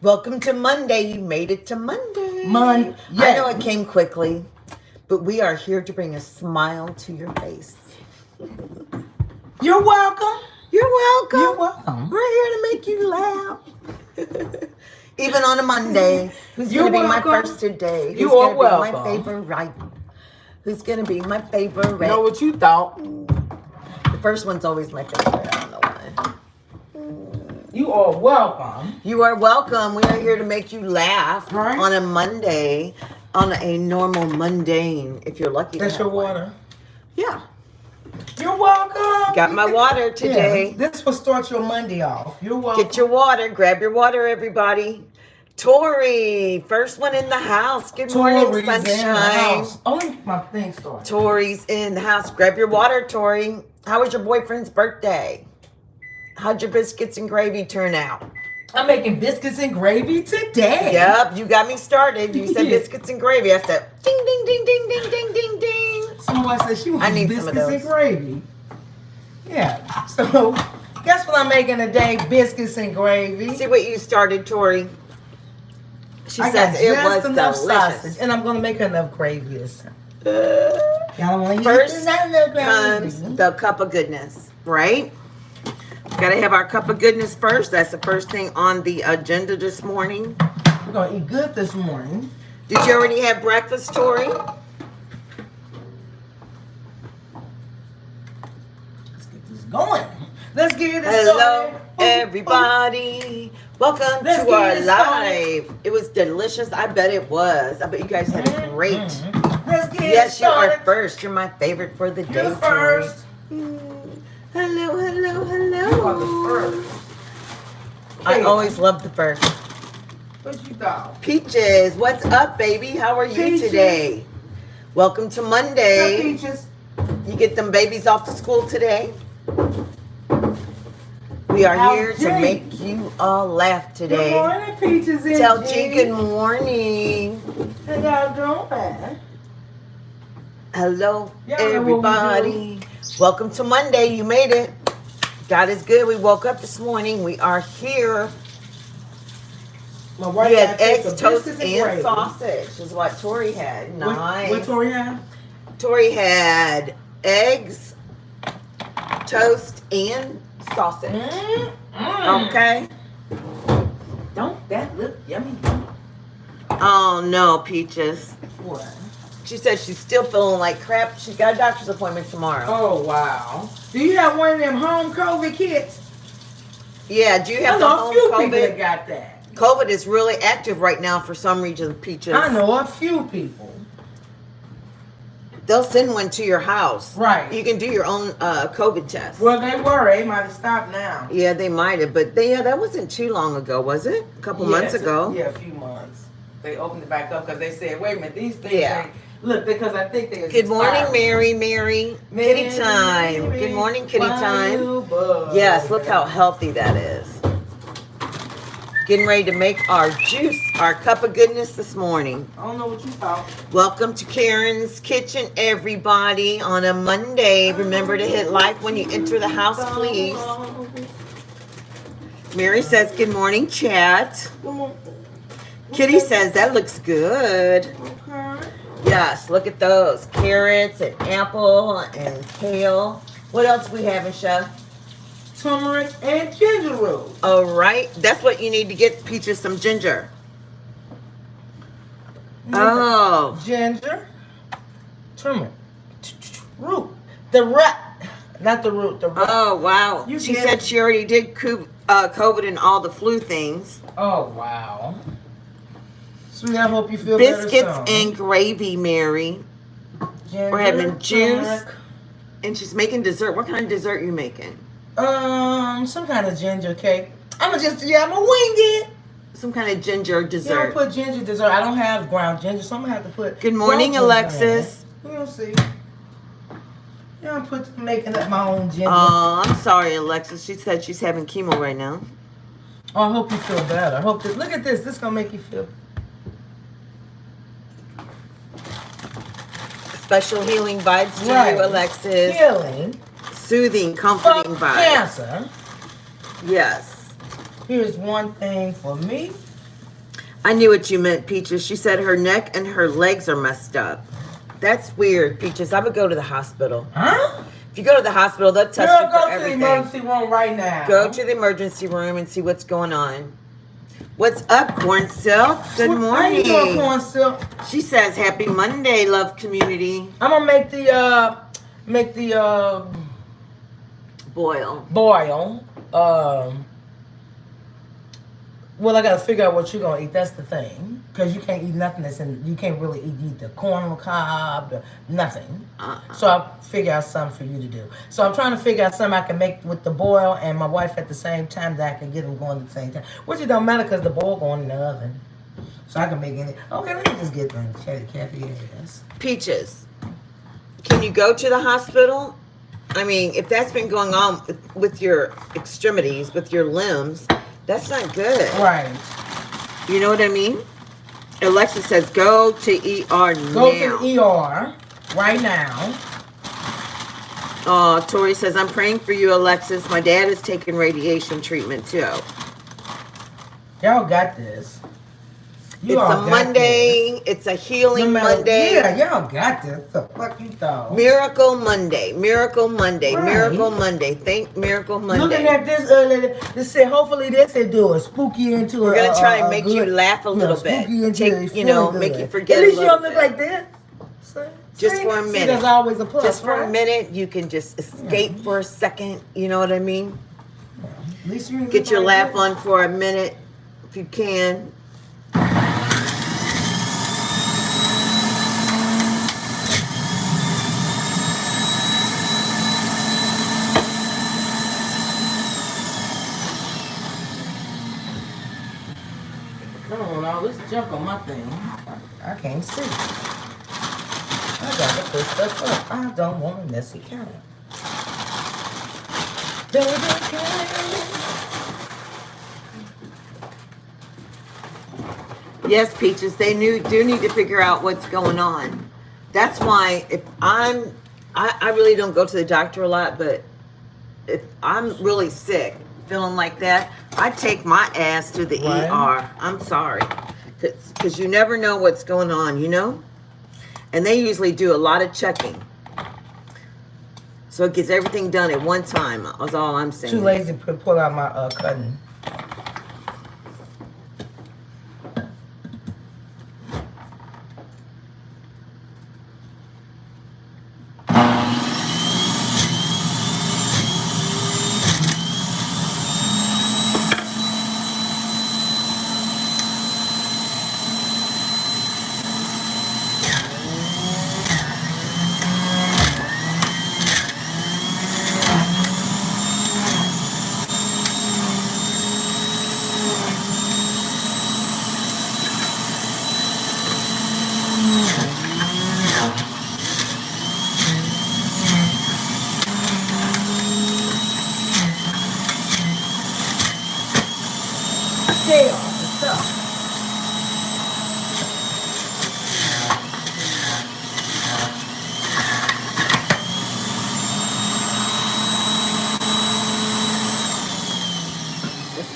Welcome to Monday. You made it to Monday. Yeah. I know it came quickly, but we are here to bring a smile to your face. You're welcome. You're welcome. You're welcome. We're here to make you laugh. Even on a Monday. Who's going to be my first today? Who's You are gonna be my welcome. favorite? Who's going to be my favorite? You know what you thought? The first one's always my favorite. I don't know why. You are welcome. You are welcome. We are here to make you laugh Right. on a Monday, on a normal mundane, if you're lucky. That's your water. Yeah. You're welcome. Got my water today. Yeah, this will start your Monday off. You're welcome. Get your water. Grab your water, everybody. Tori, first one in the house. Good morning, Tori's in the sunshine. house. Only my thing started. Tori's in the house. Grab your water, Tori. How was your boyfriend's birthday? How'd your biscuits and gravy turn out? I'm making biscuits and gravy today. Yep, you got me started. You said Yeah. biscuits and gravy. I said ding, ding, ding, ding, ding, ding, ding, ding. Someone said she wants I need some of biscuits and those. gravy. Yeah. So guess what I'm making today? Biscuits and gravy. See what you started, Tori. She I says got it just was enough delicious. sausage, and I'm gonna make enough gravy this time. Y'all want to First eat this gravy? comes the cup of goodness, right? Gotta have our cup of goodness first. That's the first thing on the agenda this morning. We're gonna eat good this morning. Did you already have breakfast, Tori? Let's get this going. Let's get it Hello, started. everybody. Welcome Let's to get our it started. live. It was delicious. I bet it was. I bet you guys had a great. Let's get Yes, it you are started. first. You're my favorite for the day. You're the first. Tori. Hello, hello, hello. You are the first. I always love the first. What you thought? Peaches, what's up, baby? How are you Peaches. today? Welcome to What's up, Monday. Peaches? You get them babies off to school today? We are How's here to Jenny? make you all laugh Good today. morning, Peaches and Tell G Jenny. good morning. How y'all doing? Hello, Y'all know what we everybody. Welcome to Monday. You made it. God is good. We woke up this morning. We are here. My wife We had got eggs, some toast, biscuits and gravy. sausage is what Tori had. Nice. What Tori have? Tori had eggs, toast, and sausage. Okay. Don't that look yummy? Oh no, Peaches. What? She said she's still feeling like crap. She's got a doctor's appointment tomorrow. Oh wow! Do you have one of them home COVID kits? Yeah, do you I have the know a home few people that COVID? got that. COVID is really active right now for some reason, Peaches. I know a few people. They'll send one to your house. Right. You can do your own COVID test. Well, they were. They might have stopped now. Yeah, they might have, but that wasn't too long ago, was it? A couple months ago. Yeah, a few months. They opened it back up because they said, "Wait a minute, these things." Yeah. Ain't, look, because I think they. Good morning, Mary. Kitty time. Good morning, kitty time. Yes, look how healthy that is. Getting ready to make our juice, our cup of goodness this morning. I don't know what you thought. Welcome to Karen's Kitchen, everybody, on a Monday. Remember to hit like when you enter the house, please. Mary says, good morning, chat. Kitty says, that looks good. Okay. Yes, look at those. Carrots and apple and kale. What else we having, Chef? Turmeric and ginger root. All right. That's what you need to get, Peaches, some ginger. Oh. Ginger. Turmeric. Root. The root. Not the root. The root. Oh, wow. You She get said it. she already did COVID and all the flu things. Oh, wow. Sweetie, I hope you feel better Biscuits soon. and gravy, Mary. Ginger, We're having juice. turmeric. And she's making dessert. What kind of dessert are you making? Some kind of ginger cake. I'm gonna wing it. Some kind of ginger Yeah, dessert. I'll put ginger dessert. I don't have ground ginger, so I'm gonna have to put. Good morning, ground ginger in Alexis. it. We'll see. Yeah, I'm making up my own ginger. Oh, I'm sorry, Alexis. She said she's having chemo right now. Oh, I hope you feel better. I hope that. Look at this. This is gonna make you feel. Special healing vibes to Right. you, Alexis. Healing. Soothing, comforting Fuck vibes. cancer. Yes. Here's one thing for me. I knew what you meant, Peaches. She said her neck and her legs are messed up. That's weird, Peaches. I would go to the hospital. Huh? If you go to the hospital, they'll test you for everything. Go to the emergency room right now. Go to the emergency room and see what's going on. What's up, Corn Silk? Good morning. How you doing, Corn Silk? She says, "Happy Monday, love community." I'm gonna make the boil. Well, I gotta figure out what you're gonna eat. That's the thing, because you can't eat nothing that's in. You can't really eat the corn on the cob, nothing. So I'll figure out something for you to do. So I'm trying to figure out something I can make with the boil and my wife at the same time that I can get them going at the same time. Which it don't matter because the boil going in the oven, so I can make anything. Okay, let me just get them chatty Cathy ass. Peaches, can you go to the hospital? I mean, if that's been going on with your extremities, with your limbs. That's not good. Right. You know what I mean? Alexa says, go to ER now. Go to the ER right now. Tori says, I'm praying for you, Alexis. My dad is taking radiation treatment, too. Y'all got this. It's a Monday. It's a healing Monday. Yeah, y'all got this. What the fuck you thought? Miracle Monday. Miracle Monday. Right. Miracle Monday. Thank Miracle Monday. Looking at this earlier, this said, hopefully this will do a spooky into We're going to try and make you laugh a little bit. Take, make you forget at least a you little don't look bit. like this. Just for a minute. See, there's always a plus, just for right? a minute, you can just escape for a second. You know what I mean? At least you get your laugh on for a minute if you can. Come on, all this junk on my thing. I can't see. I gotta put stuff up. I don't want a messy counter. Yes, Peaches, they do need to figure out what's going on. That's why if I really don't go to the doctor a lot, but if I'm really sick, feeling like that, I take my ass to the ER. I'm sorry. Because you never know what's going on, you know? And they usually do a lot of checking. So it gets everything done at one time. That's all I'm saying. Too lazy to pull out my cutting.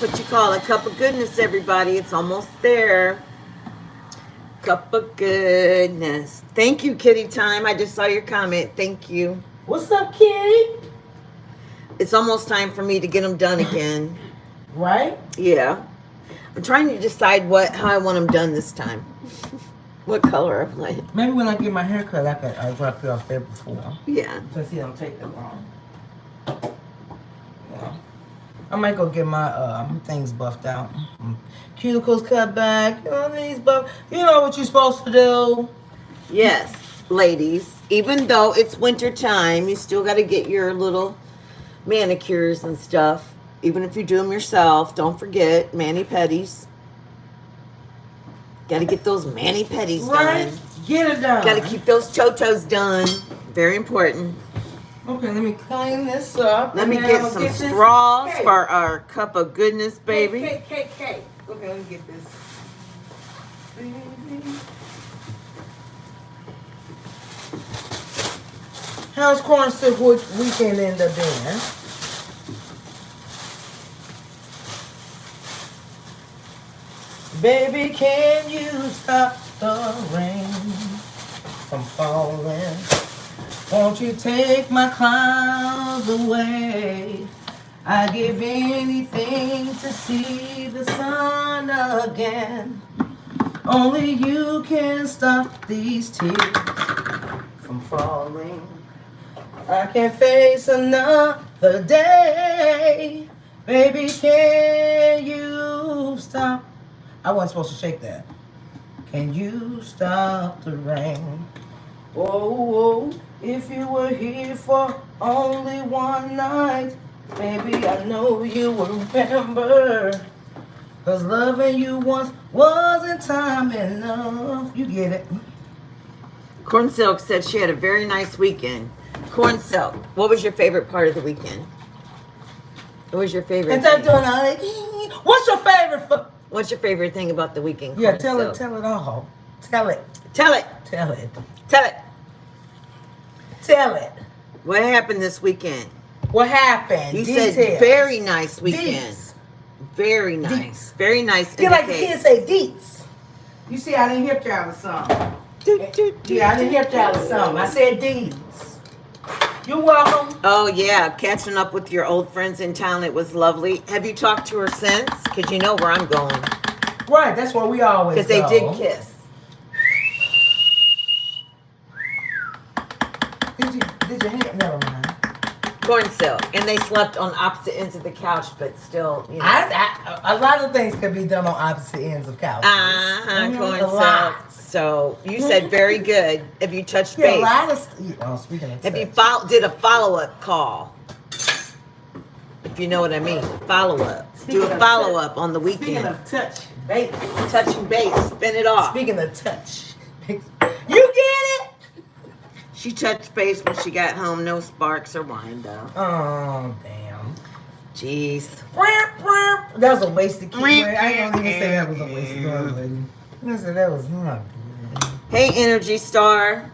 That's what you call a cup of goodness, everybody. It's almost there. Cup of goodness. Thank you, Kitty Time. I just saw your comment. Thank you. What's up, Kitty? It's almost time for me to get them done again. Right? Yeah. I'm trying to decide how I want them done this time. What color I want. Maybe when I get my hair cut, I'll drop you off there before. Yeah. Since you don't take that long. Yeah. I might go get my things buffed out. Cuticles cut back. You know, these buff. You know what you're supposed to do. Yes, ladies. Even though it's winter time, you still got to get your little manicures and stuff. Even if you do them yourself, don't forget mani-pedis. Got to get those mani-pedis done. Get it done. Got to keep those totos done. Very important. Okay, let me clean this up. Let me get some straws for our cup of goodness, baby. Cake. Okay, let me get this. How's corn soup weekend end up being? Baby, can you stop the rain from falling? Won't you take my clouds away? I'd give anything to see the sun again. Only you can stop these tears from falling. I can face another day. Baby, can you stop? I wasn't supposed to shake that. Can you stop the rain? Oh, if you were here for only one night, baby, I know you will remember. 'Cause loving you once wasn't time enough. You get it. Corn Silk said she had a very nice weekend. Corn Silk, what was your favorite part of the weekend? What was your favorite Instead of thing? doing all that, what's your favorite? What's your favorite thing about the weekend? Yeah, Corn tell Silk? it. Tell it all. Tell it. Tell it. Tell it. Tell it. Tell it. What happened this weekend? What happened? You Details. said very nice weekend. Deets. Very nice. Deets. Very nice. You like the indicates. kids say deets. You see, I didn't hip y'all to something. Yeah, I didn't hip y'all to something. I said deets. You're welcome. Oh yeah, catching up with your old friends in town. It was lovely. Have you talked to her since? Because you know where I'm going. Right, that's where we always go. Because they did kiss. Did you hang? Never mind. Corn Silk. And they slept on opposite ends of the couch, but still, you know. A lot of things could be done on opposite ends of couches. Corn A Silk. lot. So you said very good. Have you touched Yeah, a base? lot of. Speaking of. Have you touch. did a follow-up call? If you know what I mean. Follow-up. Do a follow-up on the Speaking weekend. of touch base. Touching base. Spin it off. Speaking of touch, you get it? She touched base when she got home. No sparks or wine, though. Oh damn. Jeez. That was a wasted key. I ain't gonna even say that was a wasted word. I said that was not good. Hey, Energy Star.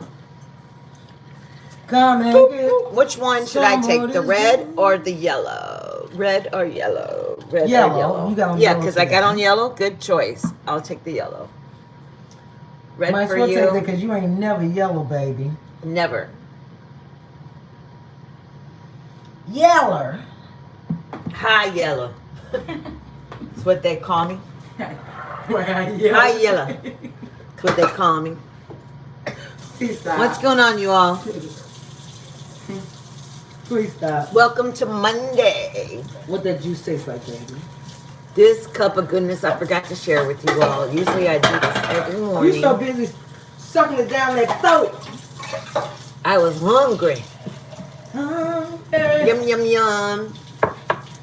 Come and get Which one should I take? The red or the yellow? Red or yellow? Red Yellow. or yellow? You got on yeah, yellow because I got today. on yellow. Good choice. I'll take the yellow. Red Might as for well take that you. because you ain't never yellow, baby. Never. Yeller. High yellow. That's what they call me. High High yellow. That's what they call me. Please stop. What's going on, you all? Please stop. Welcome to Monday. What that juice tastes like, baby? This cup of goodness I forgot to share with you all. Usually I do this every morning. You so busy sucking it down that throat. I was hungry. Okay. Yum, yum, yum.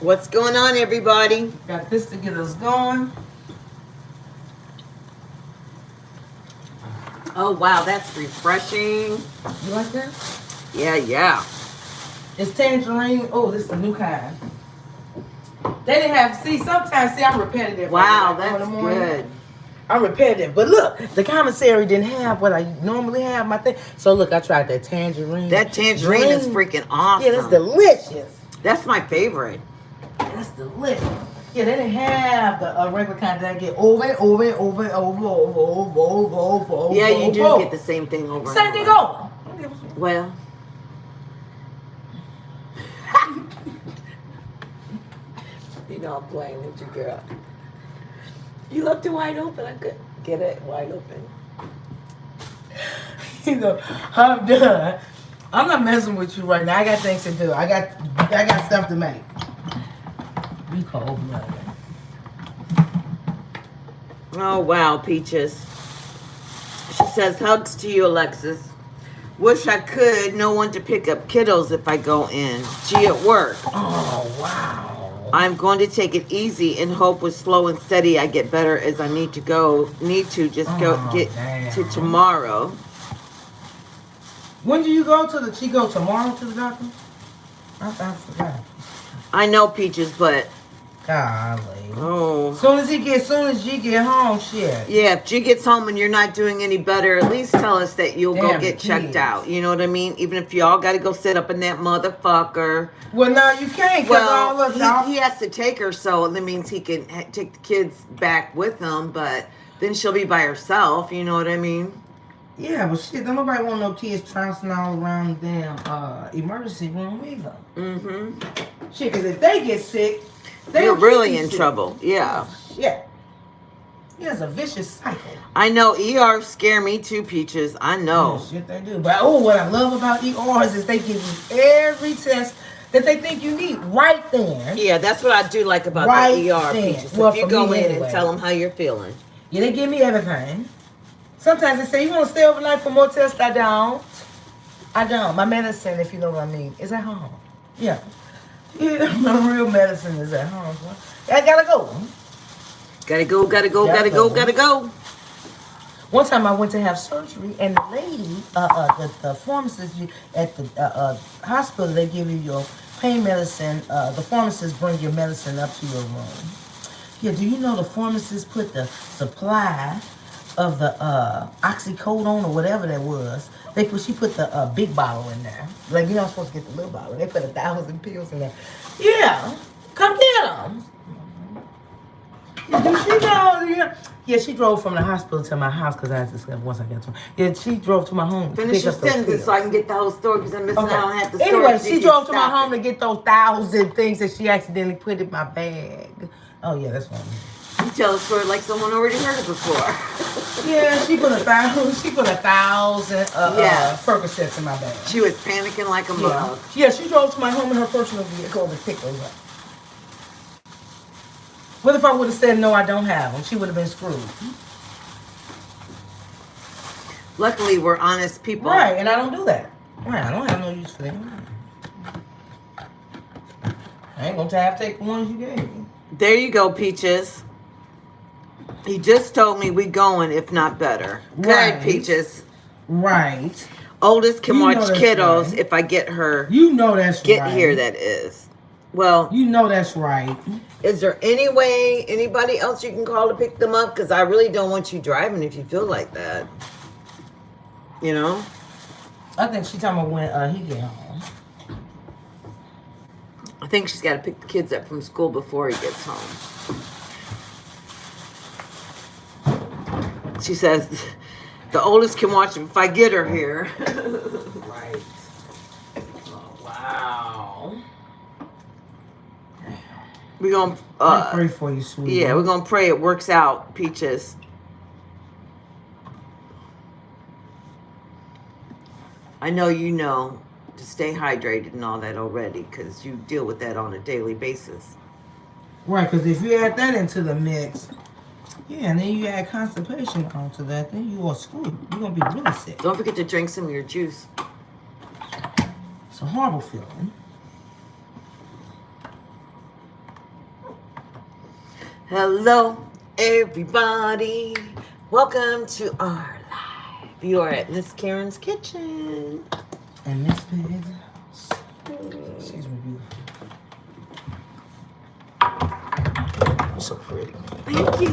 What's going on, everybody? Got this to get us going. Oh, wow, that's refreshing. You like that? Yeah, yeah. It's tangerine. Oh, this is a new kind. They didn't have, sometimes, I'm repetitive. Wow, Like, in the that's morning. good. I'm repetitive. But look, the commissary didn't have what I normally have, my thing. So look, I tried that tangerine. That tangerine is freaking awesome. Yeah, that's delicious. That's my favorite. That's delicious. Yeah, they didn't have the regular kind that I get over and over and over and over. Yeah, you do get the same thing over and Same thing over. over. Well. You know I'm playing with you, girl. You left it wide open. I could get it wide open. You know, I'm done. I'm not messing with you right now. I got things to do. I got stuff to make. You can open up. Oh, wow, Peaches. She says, hugs to you, Alexis. Wish I could. No one to pick up kiddos if I go in. Gee, at work. Oh, wow. I'm going to take it easy and hope with slow and steady I get better as I need to get to tomorrow. When do you go to she go tomorrow to the doctor? I forgot. I know, Peaches, but Golly. Oh. Soon as G get home, shit. Yeah, if G gets home and you're not doing any better, at least tell us that you'll go get checked out. You know what I mean? Even if y'all got to go sit up in that motherfucker. Well, no, you can't. Well, he has to take her, so that means he can take the kids back with him, but then she'll be by herself. You know what I mean? Yeah, but shit, don't nobody want no kids trouncing all around the damn emergency room either. Mm-hmm. Shit, because if they get sick, you're really in trouble. Yeah. Shit. Yeah, it's a vicious cycle. I know ERs scare me too, Peaches. I know. Yeah, shit, they do. But what I love about ERs is they give you every test that they think you need right there. Yeah, that's what I do like about the ER, Peaches. Well, if you go in and tell them how you're feeling. Yeah, they give me everything. Sometimes they say, you want to stay overnight for more tests? I don't. My medicine, if you know what I mean, is at home. Yeah. Yeah, my real medicine is at home. I gotta go. Gotta go. One time I went to have surgery, and the lady, the pharmacist at the hospital, they give you your pain medicine. The pharmacist bring your medicine up to your room. Yeah, do you know the pharmacist put the supply of the oxycodone or whatever that was? She put the big bottle in there. Like, you're not supposed to get the little bottle. They put 1,000 pills in there. Yeah, come get them. Did she know? Yeah, she drove from the hospital to my house because I had to sleep once I got to her. Yeah, she drove to my home. Finish your sentence so I can get the whole story because I'm missing out on half the story. Anyway, she drove to my home to get those 1,000 things that she accidentally put in my bag. Oh, yeah, that's funny. You tell a story like someone already heard it before. Yeah, she put 1,000 Percocets in my bag. She was panicking like a mug. Yeah, she drove to my home in her personal vehicle to pick those up. What if I would have said, no, I don't have them? She would have been screwed. Luckily, we're honest people. Right, and I don't do that. Right, I don't have no use for them. I ain't going to take the ones you gave me. There you go, Peaches. He just told me we going, if not better. Right. Good, Peaches. Right. Oldest can watch kiddos right. If I get her. You know that's get right. Get here, that is. Well. You know that's right. Is there anybody else you can call to pick them up? Because I really don't want you driving if you feel like that. You know? I think she's talking about when he get home. I think she's got to pick the kids up from school before he gets home. She says, the oldest can watch him if I get her here. Right. Oh, wow. We're going to pray for you, sweetie. Yeah, we're going to pray it works out, Peaches. I know you know to stay hydrated and all that already because you deal with that on a daily basis. Right, because if you add that into the mix, yeah, and then you add constipation onto that, then you are screwed. You're going to be really sick. Don't forget to drink some of your juice. It's a horrible feeling. Hello, everybody. Welcome to our live. You are at Miss Karen's kitchen. And Miss Pig's. Excuse me, beautiful. You're so pretty. Thank you.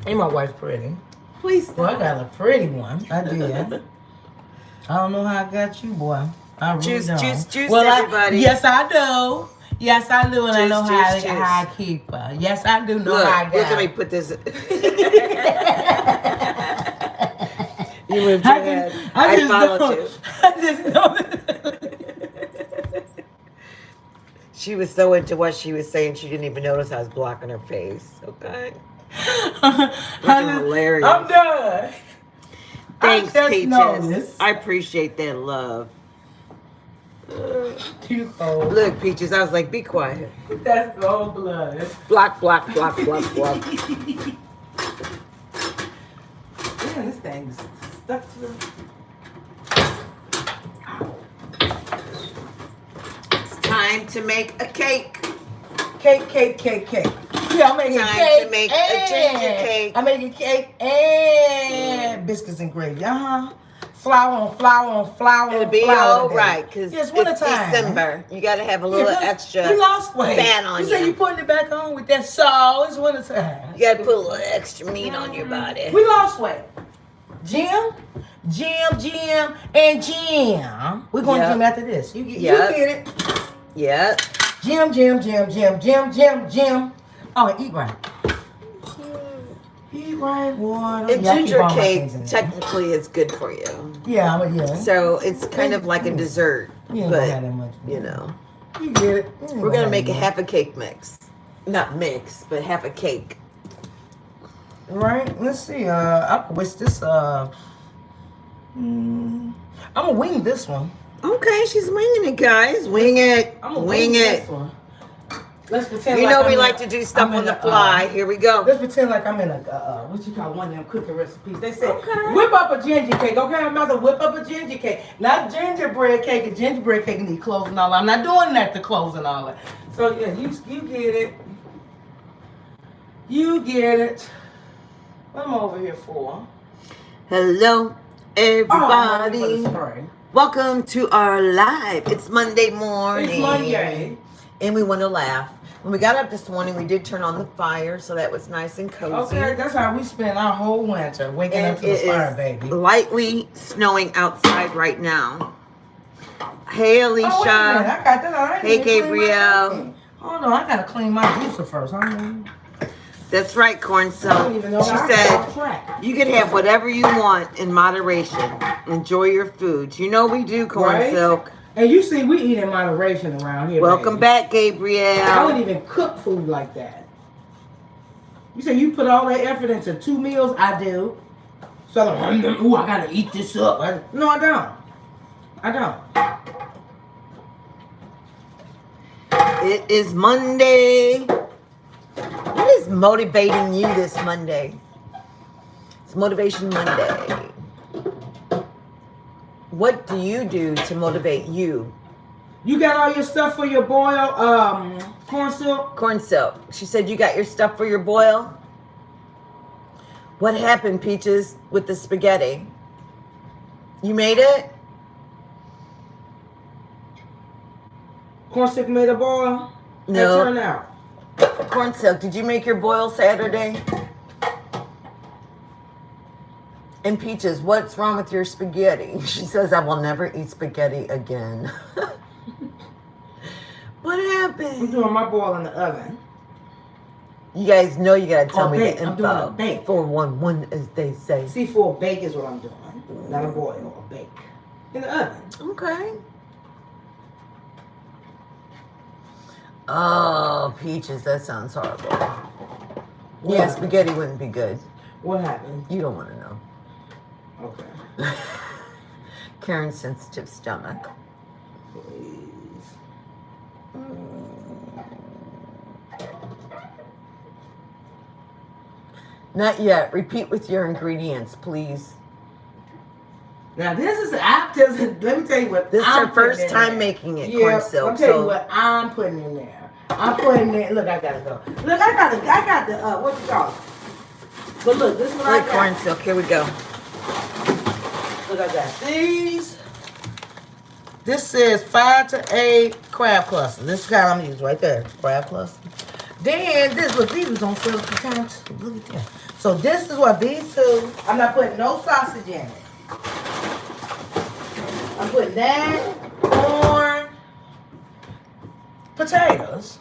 Ain't my wife pretty? Please. Well, I got a pretty one. I did. I don't know how I got you, boy. I really don't. Juice, everybody. Yes, I do. Yes, I do, and I know how I keep her. Yes, I do know how I got her. Look at me put this. You moved your head. I followed you. I just know. She was so into what she was saying, she didn't even notice I was blocking her face. Okay. Hilarious. I'm done. Thanks, Peaches. I appreciate that love. Look, Peaches, I was like, be quiet. That's cold blood. Block. Yeah, this thing's stuck to the... It's time to make a cake. Cake. Yeah, I'm making time cake. To make a ginger cake. I'm making cake and biscuits and gravy. flour on flour It'll on be flour all today. right because Yeah, it's it's wintertime. December. You got to have a little extra You lost weight. fat on You say you putting it back on with that salt. It's wintertime. You got to put a little extra meat on your body. We lost weight. Jim, and Jim. We're going to gym after this. You get it. Yeah. Jim. Oh, eat right. Eat right, water. And ginger cake technically is good for you. Yeah, but yeah. So it's kind of like a dessert. You ain't but, gonna have that much. You know. You get it. We're going to make a half a cake mix. Not mix, but half a cake. Right? Let's see. I wish this. I'm gonna wing this one. Okay, she's winging it, guys. Wing it. I'm gonna wing it. This one. Let's pretend. You know we like to do stuff on the fly. Here we go. Let's pretend like I'm in a what you call one of them cooking recipes. They said whip up a ginger cake. Okay, I'm about to whip up a ginger cake. Not gingerbread cake. A gingerbread cake need clothes and all that. I'm not doing that to clothes and all that. So yeah, you get it. You get it. What am I over here for? Hello, everybody. Oh, welcome to our live. It's Monday morning. It's Monday. And we want to laugh. When we got up this morning, we did turn on the fire, so that was nice and cozy. Okay, that's how we spend our whole winter, waking up to the fire, baby. Lightly snowing outside right now. Hey, Alicia. Oh, wait a minute. I got that. Hey, Gabrielle. Hold on, I gotta clean my juicer first. That's right, Corn Silk. She said you could have whatever you want in moderation. Enjoy your foods. You know we do, Corn Silk. And you see, we eat in moderation around here. Welcome back, Gabrielle. I don't even cook food like that. You say you put all that effort into 2 meals? I do. So I'm like, ooh, I gotta eat this up. No, I don't. I don't. It is Monday. What is motivating you this Monday? It's Motivation Monday. What do you do to motivate you? You got all your stuff for your boil, corn silk? Corn Silk. She said you got your stuff for your boil? What happened, Peaches, with the spaghetti? You made it? Corn silk made a boil? No. How it turned out? Corn Silk, did you make your boil Saturday? And Peaches, what's wrong with your spaghetti? She says, I will never eat spaghetti again. What happened? I'm doing my boil in the oven. You guys know you gotta tell me the info. I'm doing a bake. 411, as they say. See, for a bake is what I'm doing. Not a boil, a bake. In the oven. Okay. Oh, Peaches, that sounds horrible. Yeah, spaghetti wouldn't be good. What happened? You don't want to know. Okay. Karen's sensitive stomach. Please. Not yet. Repeat with your ingredients, please. Now this is let me tell you what. This is her first time making it, Corn Silk. I'll tell you what I'm putting in there. I'm putting in. Look, I gotta go. Look, I got the what you call it? But look, this one I got. Corn Silk. Here we go. Look, I got these. This says 5 to 8 crab clusters. This is kind I'm gonna use right there. Crab cluster. Then this, look, these was on sale at the time too. Look at that. So this is what these two. I'm not putting no sausage in it. I'm putting that, corn, potatoes.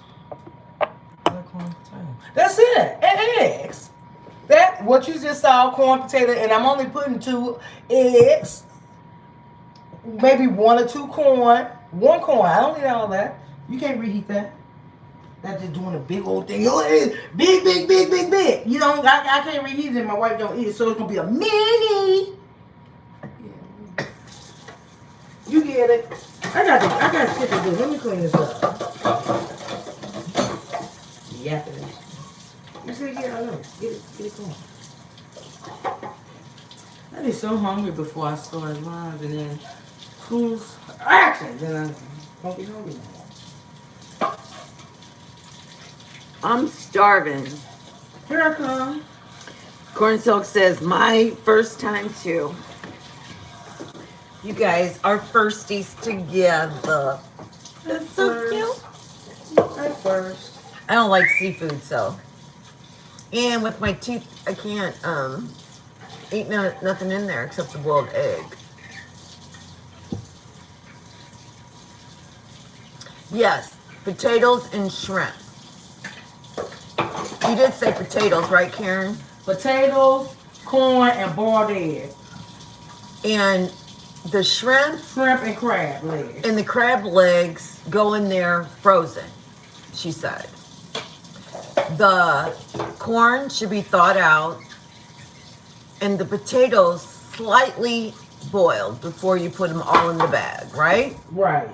That's it. And eggs. That what you just saw, corn, potato, and I'm only putting 2 eggs. Maybe 1 or 2 corn. 1 corn. I don't need all that. You can't reheat that. That's just doing a big old thing. Oh, big. You know, I can't reheat it. My wife don't eat it, so it's gonna be a mini. You get it. I got shit to do. Let me clean this up. Yeah. You see, yeah, I know. Get it going. I'd be so hungry before I started live, and then who's action? Then I won't be hungry no more. I'm starving. Here I come. Corn Silk says, my first time too. You guys are firsties together. That's so cute. At first. I don't like seafood, so. And with my teeth, I can't eat nothing in there except the boiled egg. Yes, potatoes and shrimp. You did say potatoes, right, Karen? Potatoes, corn, and boiled egg. And the shrimp and crab legs. and the crab legs go in there frozen, she said. The corn should be thawed out and the potatoes slightly boiled before you put them all in the bag, right? Right.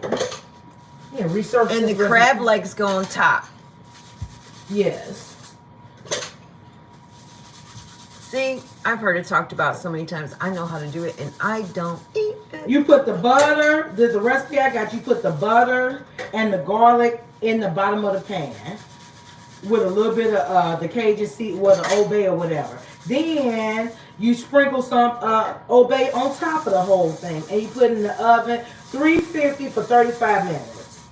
Yeah, research. And the crab legs go on top. Yes. See, I've heard it talked about so many times. I know how to do it, and I don't eat it. You put the butter, the recipe I got, you put the butter and the garlic in the bottom of the pan with a little bit of the Cajun seed, or the Old Bay or whatever. Then you sprinkle some Old Bay on top of the whole thing, and you put it in the oven, 350 for 35 minutes.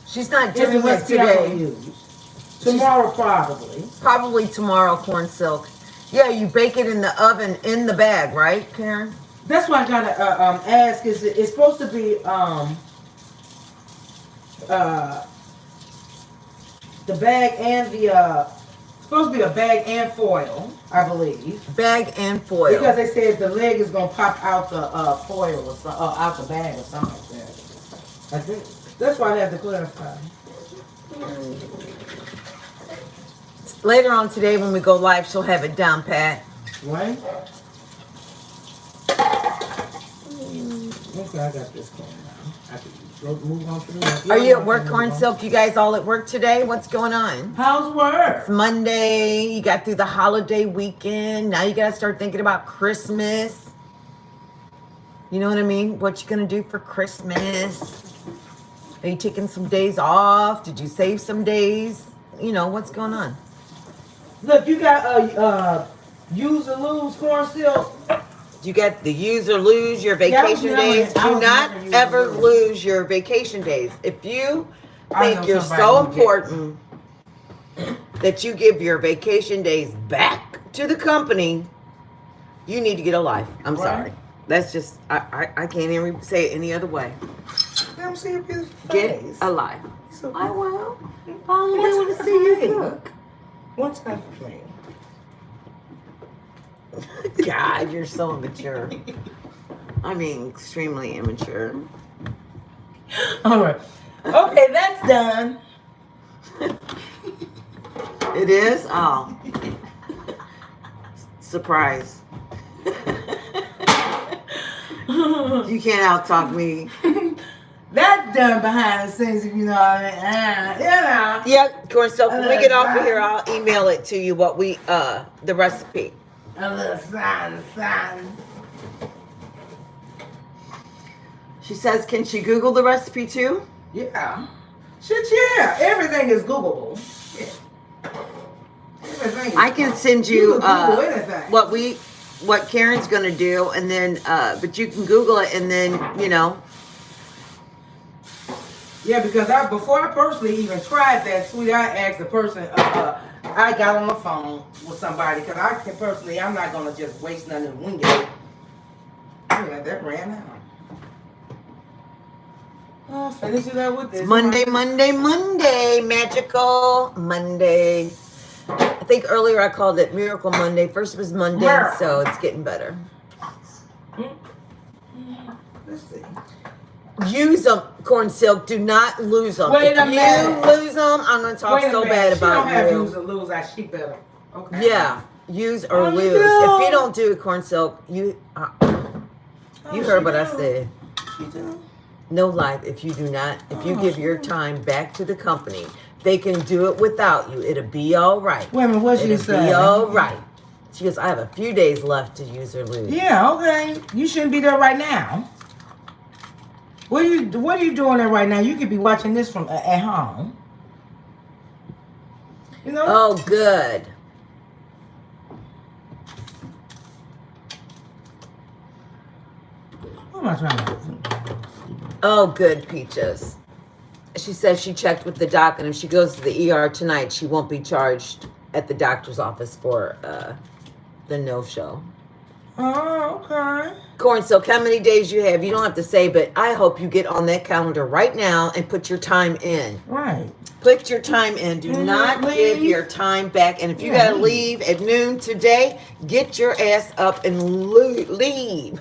She's not doing it today. Tomorrow, probably. Probably tomorrow, corn silk. Yeah, you bake it in the oven in the bag, right, Karen? That's why I gotta ask. Is it's supposed to be the bag and the supposed to be a bag and foil, I believe. Bag and foil. Because they said the leg is gonna pop out the foil or out the bag or something like that. I think that's why I have to clarify. Later on today when we go live, she'll have it down pat. Right? Okay, I got this going now. I can move on to the next. Are you at work, corn silk? You guys all at work today? What's going on? How's work? It's Monday. You got through the holiday weekend. Now you got to start thinking about Christmas. You know what I mean? What you going to do for Christmas? Are you taking some days off? Did you save some days? You know, what's going on? Look, you got use or lose corn silk. You got the use or lose your vacation days. Do not ever lose your vacation days. If you think you're so important that you give your vacation days back to the company, you need to get a life. I'm sorry. That's just, I can't even say it any other way. Let see your beautiful Get face. a life. So I will. I want to see you cook. One time for me. God, you're so immature. I mean, extremely immature. All right. Okay, that's done. It is? Oh. Surprise. You can't out-talk me. That's done behind the scenes, if you know what I mean. Yeah, corn silk. When we get off of here, I'll email it to you. What we the recipe. A little sign. She says, can she Google the recipe too? Yeah. Shit, yeah. Everything is Googleable. Yeah. Everything. I can send you Google anything. what Karen's gonna do, and then but you can Google it, and then you know. Yeah, because before I personally even tried that, sweetie, I asked the person. I got on the phone with somebody because I'm not gonna just waste nothing and wing it. Yeah, that ran out. Oh, finish it up with this. Monday, magical Monday. I think earlier I called it Miracle Monday. First it was Monday, so it's getting better. Let's see. Use them, corn silk. Do not lose them. Wait a if minute. you lose them, I'm going to talk so bad about she don't have you. use or lose. She better. Okay. Yeah, use or lose. do. If you don't do it, corn silk, you heard what I said. She do. No life if you do not. If you give your time back to the company, they can do it without you. It'll be all right. Wait a minute, what you It'll say? be all right. She goes, I have a few days left to use or lose. Yeah, okay. You shouldn't be there right now. What are you doing there right now? You could be watching this from at home. You know? Oh, good. am I trying to... Oh, good, Peaches. She says she checked with the doc, and if she goes to the ER tonight, she won't be charged at the doctor's office for the no-show. Oh, okay. Corn Silk, how many days you have? You don't have to say, but I hope you get on that calendar right now and put your time in. Right. Put your time in. Do not give your time back. And if you got to leave at noon today, get your ass up and leave.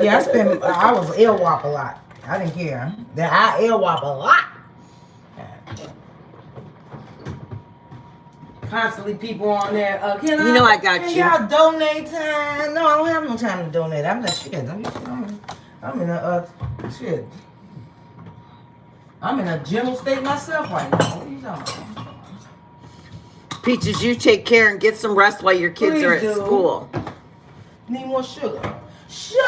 Yeah, I was ill-wop a lot. I didn't care. I ill-wop a lot. Constantly people on there. I got you. Y'all donate time? No, I don't have no time to donate. I'm just shit. I'm in a shit. I'm in a general state myself right now. What are you talking about? Peaches, you take care and get some rest while your kids are at school. Need more sugar. Sugar.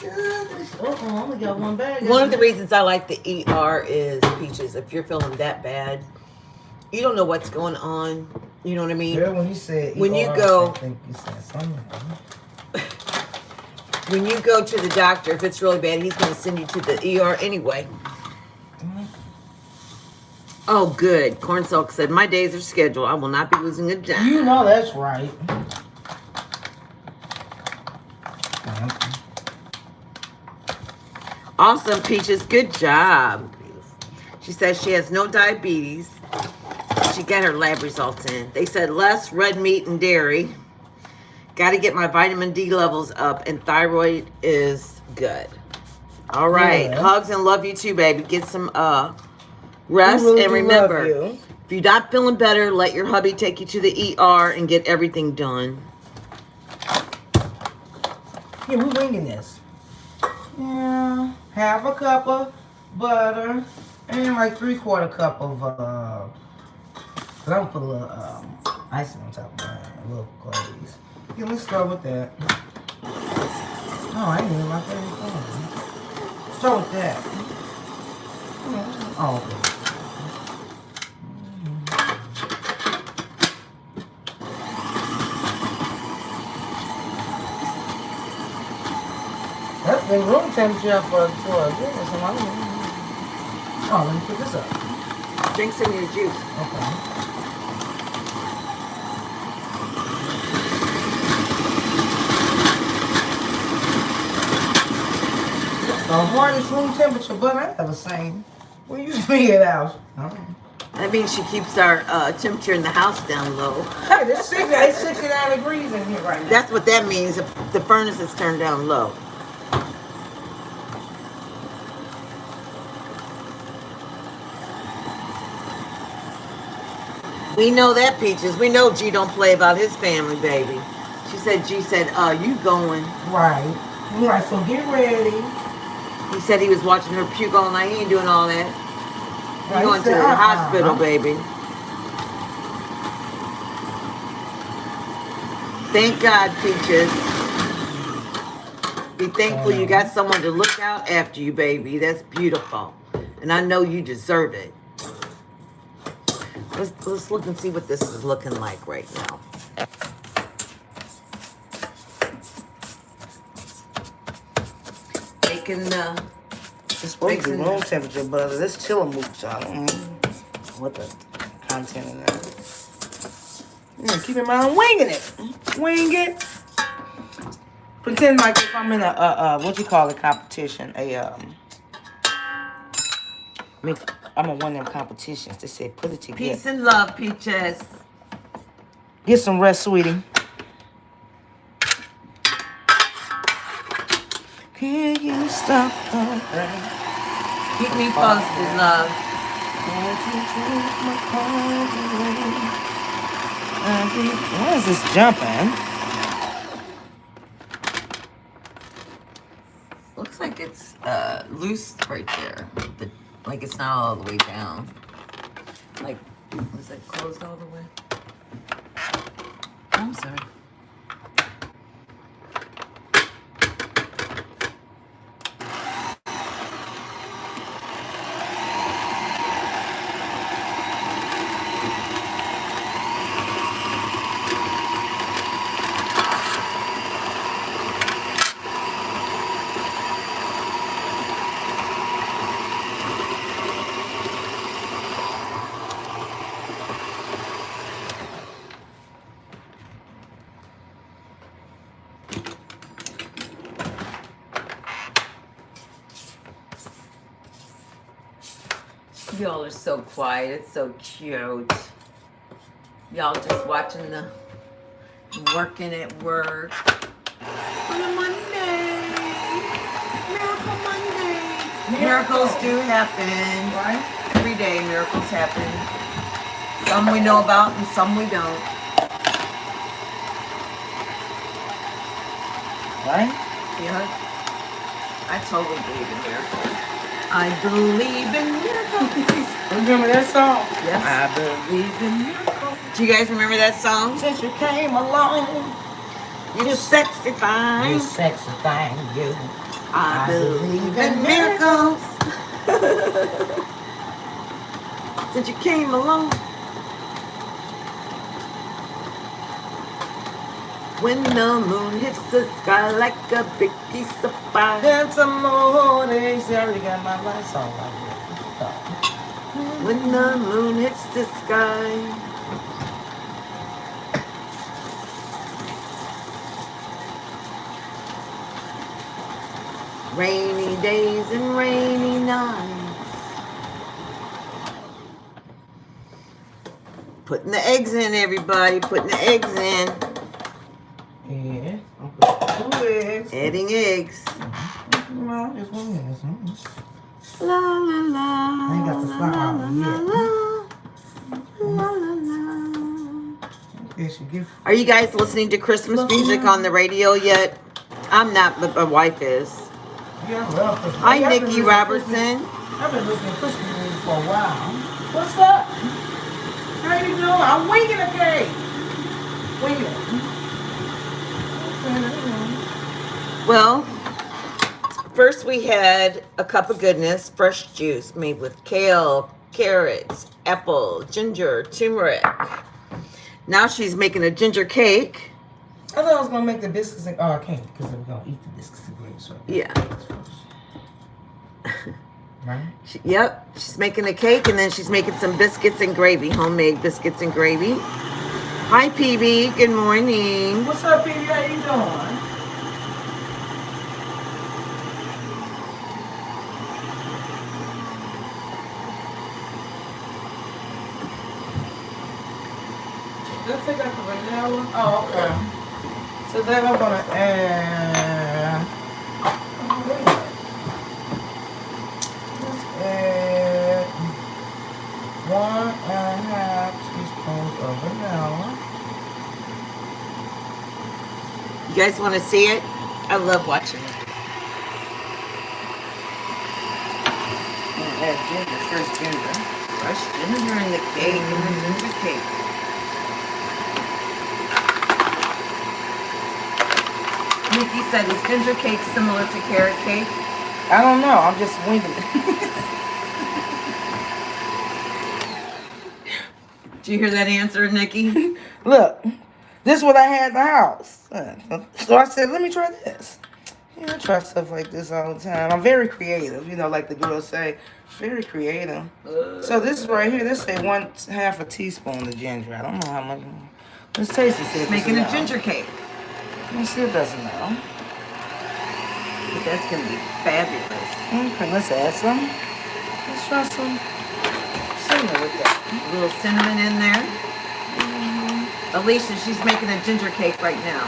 I only got one bag. One of the reasons I like the ER is, Peaches, if you're feeling that bad, you don't know what's going on. You know what I mean? Girl, when you said when ER, you go, I think you said something. When you go to the doctor, if it's really bad, he's going to send you to the ER anyway. Oh, good. Corn Silk said, my days are scheduled. I will not be losing a dime. You know that's right. Awesome, Peaches. Good job. She says she has no diabetes. She got her lab results in. They said less red meat and dairy. Got to get my vitamin D levels up, and thyroid is good. All right. Yeah. Hugs and love you too, baby. Get some rest. Really, and remember, if you're not feeling better, let your hubby take you to the ER and get everything done. Yeah, we're winging this. Yeah. Half a cup of butter and like 3/4 cup of I'm gonna put a little icing on top of mine, a little glaze. Yeah, let's start with that. Oh, I didn't even like that before. Start with that. Oh, okay. That's been room temperature for a minute. Oh, let me put this up. Drink some of your juice. Okay. The hardest room temperature butter I ever seen. Where you figure it out? That means she keeps our temperature in the house down low. Hey, it's 69 degrees in here right now. That's what that means. If the furnace is turned down low. We know that, Peaches. We know G don't play about his family, baby. She said, G said, you going. Right. Right, so get ready. He said he was watching her puke all night. He ain't doing all that. He's going to the hospital, baby. Thank God, Peaches. Be thankful you got someone to look out after you, baby. That's beautiful. And I know you deserve it. Let's look and see what this is looking like right now. Making it's supposed to be room temperature butter. This Tillamook, so I don't know what the content in there. Keep in mind, winging it. Wing it. Pretend like if I'm in a what you call it, competition. I'm in one of them competitions. They say put it together. Peace and love, Peaches. Get some rest, sweetie. Can you stop the rain? Keep me posted, love. Why is this jumping? Looks like it's loose right there. Like it's not all the way down. Like, was it closed all the way? I'm sorry. Y'all are so quiet. It's so cute. Y'all just watching the working at work on a Monday. Miracle Monday. Miracles do happen. Right? Every day miracles happen. Some we know about and some we don't. Right? Yeah. I totally believe in miracles. I believe in miracles. Remember that song? Yes. I believe in miracles. Do you guys remember that song? Since you came along, You sexy fine. you sexy thing, you. I believe in miracles. Since you came along. When the moon hits the sky like a big piece of pie. That's a morning. See, I already got my last song like that. When the moon hits the sky. Rainy days and rainy nights. Putting the eggs in, everybody. Putting the eggs in. Yeah. I'm putting 2 eggs. Adding eggs. Well, just 1 minute. La la la. I ain't got the flour on yet. La la la. Okay, so give. Are you guys listening to Christmas music on the radio yet? I'm not, but my wife is. Yeah, I love Christmas. Hi, I've been Nikki listening to Robertson. I've been listening to Christmas music for a while. What's up? How you doing? I'm winging a cake. Winging it. Well, first we had a cup of goodness, fresh juice made with kale, carrots, apple, ginger, turmeric. Now she's making a ginger cake. I thought I was gonna make the biscuits and I can't because we're gonna eat the biscuits and gravy. So Yeah. Right? Yep, she's making a cake and then she's making some biscuits and gravy, homemade biscuits and gravy. Hi, PB. Good morning. What's up, baby? How you doing? Let's take out the vanilla. Oh, okay. So then I'm gonna add. Let's add 1.5 teaspoons of vanilla. You guys want to see it? I love watching it. I'm gonna add ginger, fresh ginger. Fresh ginger in the cake, in the ginger cake. Nikki said, is ginger cake similar to carrot cake? I don't know. I'm just winging it. Did you hear that answer, Nikki? Look, this is what I had in the house. So I said, let me try this. Yeah, I try stuff like this all the time. I'm very creative, you know, like the girls say, very creative. So this is right here. This say 1/2 a teaspoon of ginger. I don't know how much. Let's taste it. See if Making it's a ginger cake. Let's see if that's enough. But that's going to be fabulous. Okay, let's add some. Let's try some cinnamon with that. A little cinnamon in there. Alicia, she's making a ginger cake right now.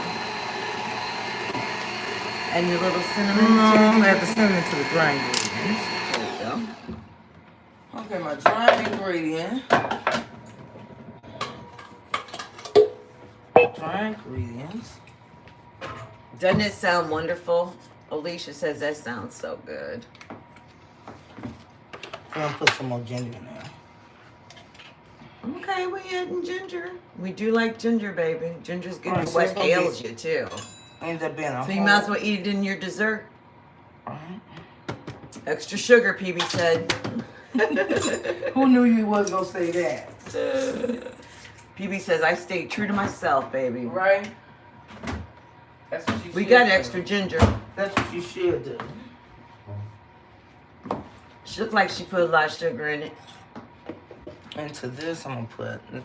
And your little cinnamon. I'm going to add the cinnamon to the dry ingredients. There you go. Okay, my dry ingredient. Dry ingredients. Doesn't it sound wonderful? Alicia says that sounds so good. I'm going to put some more ginger in there. Okay, we're adding ginger. We do like ginger, baby. Ginger's good Alright, for so it's what gonna ails you, too. Ends up being a So you might as well eat it in your dessert. Alright. Extra sugar, PB said. Who knew you was going to say that? PB says, I stay true to myself, baby. Right? That's what you We should got do. extra ginger. That's what you should do. She looked like she put a lot of sugar in it. Into this, I'm going to put, I'm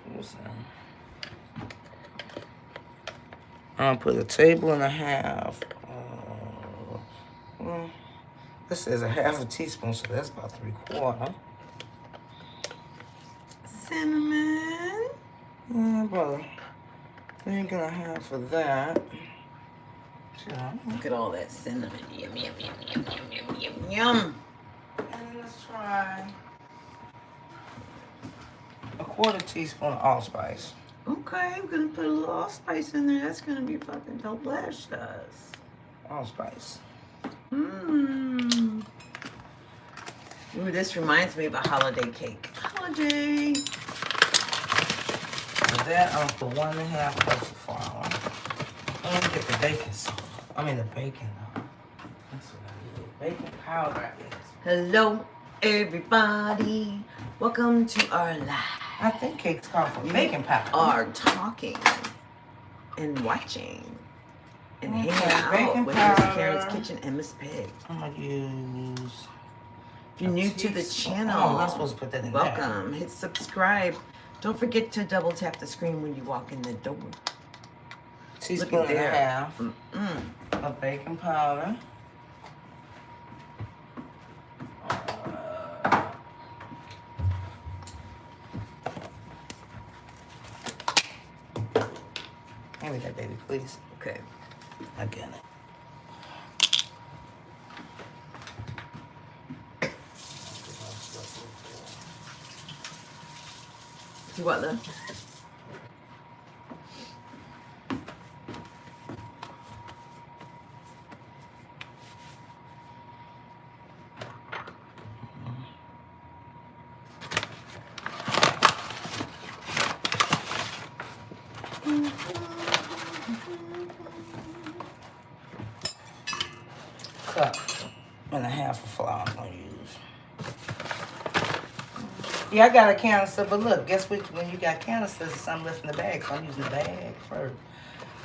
going to put 1.5 tablespoons. Well, this says 1/2 teaspoon, so that's about 3/4. cinnamon. Yeah, brother. You ain't gonna have for that. Look at all that cinnamon. Yum, yum, yum, yum, yum, yum, yum, yum. And then let's try a 1/4 teaspoon of allspice. Okay, I'm gonna put a little allspice in there. That's gonna be fucking delicious. Allspice. Mmm. Ooh, this reminds me of a holiday cake. Holiday. For that, I'm gonna put 1½ cups of flour. I'm gonna get the baking soda. I mean the bacon. That's what I need. Baking powder, I guess. Hello, everybody. Welcome to our live. I think cakes call for baking powder. Are talking and watching and hanging out baking with Miss powder. Karen's Kitchen and Miss Pig. I'm gonna use. If you're new to the channel, Oh, I'm not supposed to put that in there. welcome. Hit subscribe. Don't forget to double tap the screen when you walk in the door. Teaspoon and a half Mm-mm. of baking powder. Hand me that, baby, please. Okay. I get it. You what, though? Cup and a half of flour I'm gonna use. Yeah, I got a canister, but look, guess what? When you got canisters, it's something left in the bag, so I'm using the bag first.